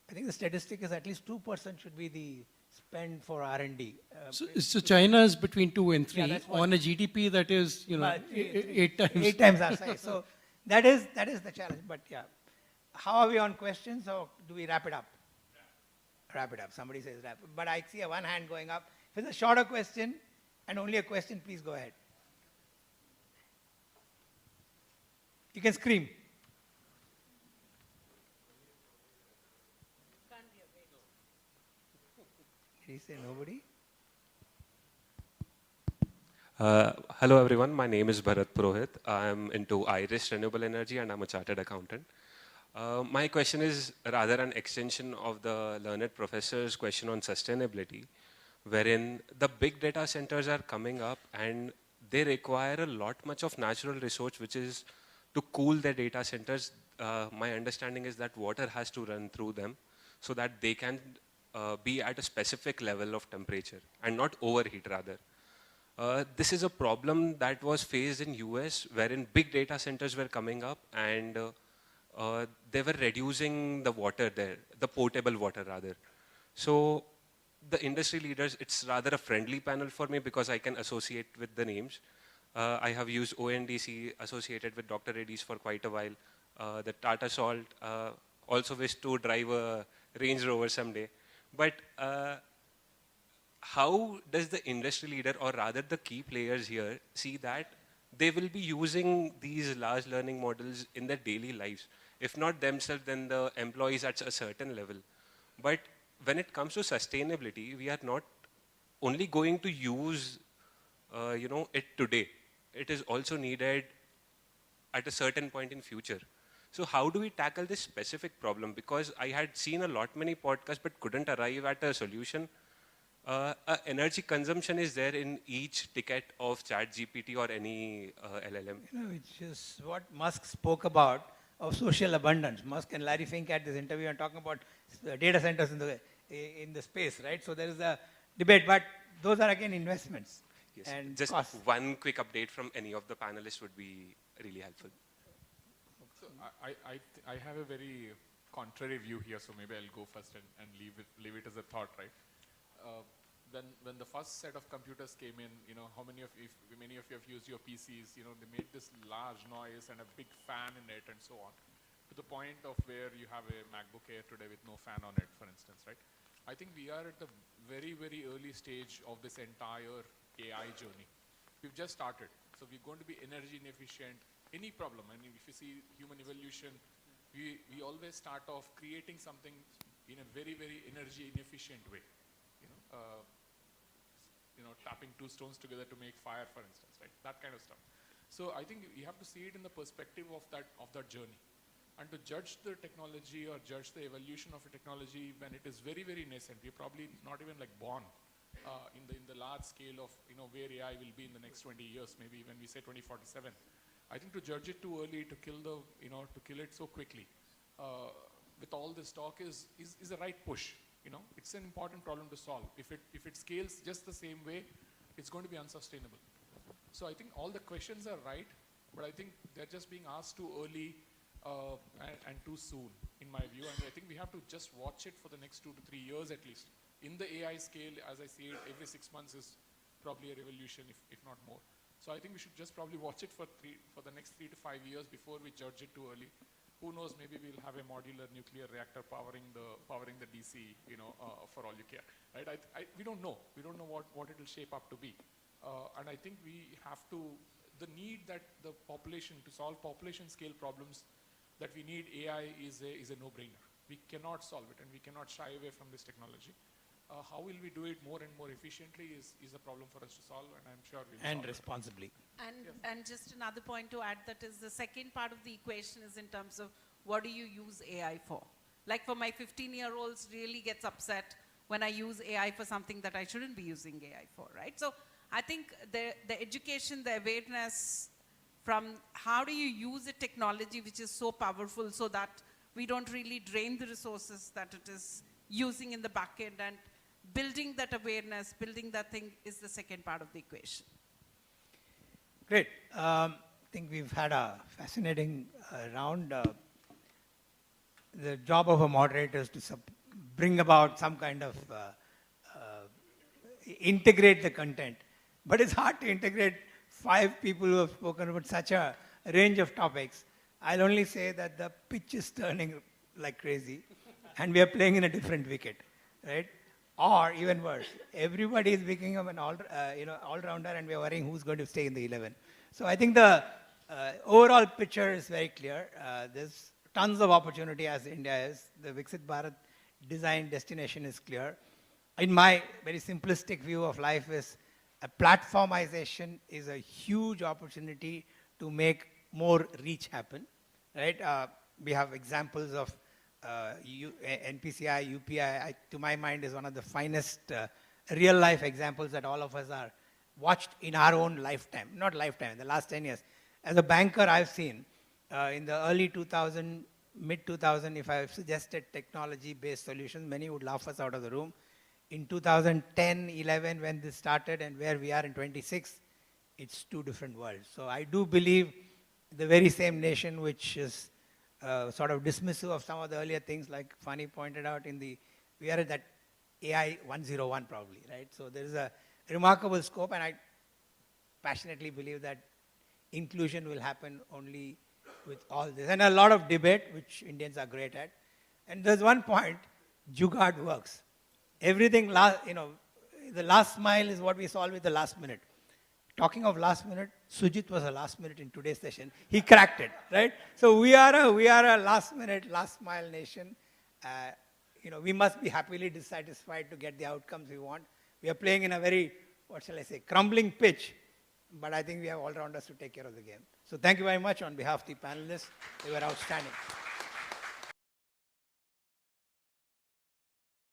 I think the statistic is at least 2% should be the spend for R&D. So China is between 2 and 3 yeah, on a GDP that is, you know, 8 times. 8 times our size. So that is the challenge. But yeah, how are we on questions, or do we wrap it up? Wrap it up. Somebody says wrap. But I see one hand going up. If it's a shorter question and only a question, please go ahead. You can scream. Did he say nobody? Hello everyone, my name is Bharat Purohit. I'm into Irish renewable energy and I'm a chartered accountant. My question is rather an extension of the learned professor's question on sustainability, wherein the big data centers are coming up and they require a lot much of natural resource, which is to cool their data centers. My understanding is that water has to run through them so that they can be at a specific level of temperature and not overheat rather. This is a problem that was faced in US, wherein big data centers were coming up and they were reducing the water there, the potable water rather. So the industry leaders, it's rather a friendly panel for me because I can associate with the names. I have used ONDC associated with Dr. Reddy's for quite a while. The Tata Salt also wish to drive a Range Rover someday. But how does the industry leader, or rather the key players here, see that they will be using these large learning models in their daily lives? If not themselves, then the employees at a certain level. But when it comes to sustainability, we are not only going to use it today. It is also needed at a certain point in future. So how do we tackle this specific problem? Because I had seen many podcasts but couldn't arrive at a solution. Energy consumption is there in each ticket of ChatGPT or any LLM. Which is what Musk spoke about of social abundance. Musk and Larry Fink had this interview and talking about data centers in the space, right? So there is a debate, but those are again investments. Yes. And just costs. one quick update from any of the panelists would be really helpful. So I have a very contrary view here, so maybe I'll go first and leave it as a thought, right? When the first set of computers came in, how many of you have used your PCs, they made this large noise and a big fan in it and so on, to the point of where you have a MacBook Air today with no fan on it, for instance, right? I think we are at the very, very early stage of this entire AI journey. We've just started, so we're going to be energy inefficient. Any problem, I mean, if you see human evolution, we always start off creating something in a very, very energy inefficient way. Tapping two stones together to make fire, for instance, right? That kind of stuff. So I think you have to see it in the perspective of that journey. And to judge the technology or judge the evolution of a technology when it is very, very nascent, we're probably not even like born in the large scale of where AI will be in the next 20 years, maybe when we say 2047. I think to judge it too early, to kill it so quickly, with all this talk is the right push. It's an important problem to solve. If it scales just the same way, it's going to be unsustainable. So I think all the questions are right, but I think they're just being asked too early and too soon, in my view. And I think we have to just watch it for the next 2 to 3 years at least. In the AI scale, as I see it, every 6 months is probably a revolution, if not more. So I think we should just probably watch it for the next 3 to 5 years before we judge it too early. Who knows, maybe we'll have a modular nuclear reactor powering the DC, for all you care, right? We don't know. We don't know what it will shape up to be. And I think we have to, the need that the population, to solve population scale problems, that we need AI is a no-brainer. We cannot solve it and we cannot shy away from this technology. How will we do it more and more efficiently is a problem for us to solve, and I'm sure we'll solve responsibly. And just another point to add, that is the second part of the equation is in terms of what do you use AI for? Like for my 15-year-olds really gets upset when I use AI for something that I shouldn't be using AI for, right? So I think the education, the awareness from how do you use a technology which is so powerful so that we don't really drain the resources that it is using in the back end, and building that awareness, building that thing is the second part of the equation. Great. I think we've had a fascinating round. The job of a moderator is to bring about some kind of integrate the content. But it's hard to integrate 5 people who have spoken about such a range of topics. I'll only say that the pitch is turning like crazy and we are playing in a different wicket, right? Or even worse, everybody is becoming an all-rounder and we are worrying who's going to stay in the 11. So I think the overall picture is very clear. There's tons of opportunity as India is. The Viksit Bharat design destination is clear. In my very simplistic view of life is, platformization is a huge opportunity to make more reach happen, right? We have examples of NPCI, UPI, to my mind, is one of the finest real-life examples that all of us are watched in our own lifetime, not lifetime, in the last 10 years. As a banker, I've seen in the early 2000, mid-2000, if I suggested technology-based solutions, many would laugh us out of the room. In 2010, 11, when this started and where we are in 26, it's two different worlds. So I do believe the very same nation which is sort of dismissive of some of the earlier things, like Phani pointed out, we are at that AI 101 probably, right? So there is a remarkable scope, and I passionately believe that inclusion will happen only with all this. And a lot of debate, which Indians are great at. And there's one point, jugaad works. Everything, the last mile is what we solve with the last minute. Talking of last minute, Sujith was a last minute in today's session. He cracked it, right? So we are a last minute, last mile nation. We must be happily dissatisfied to get the outcomes we want. We are playing in a very, crumbling pitch. But I think we have all-rounders to take care of the game. So thank you very much on behalf of the panelists. They were outstanding.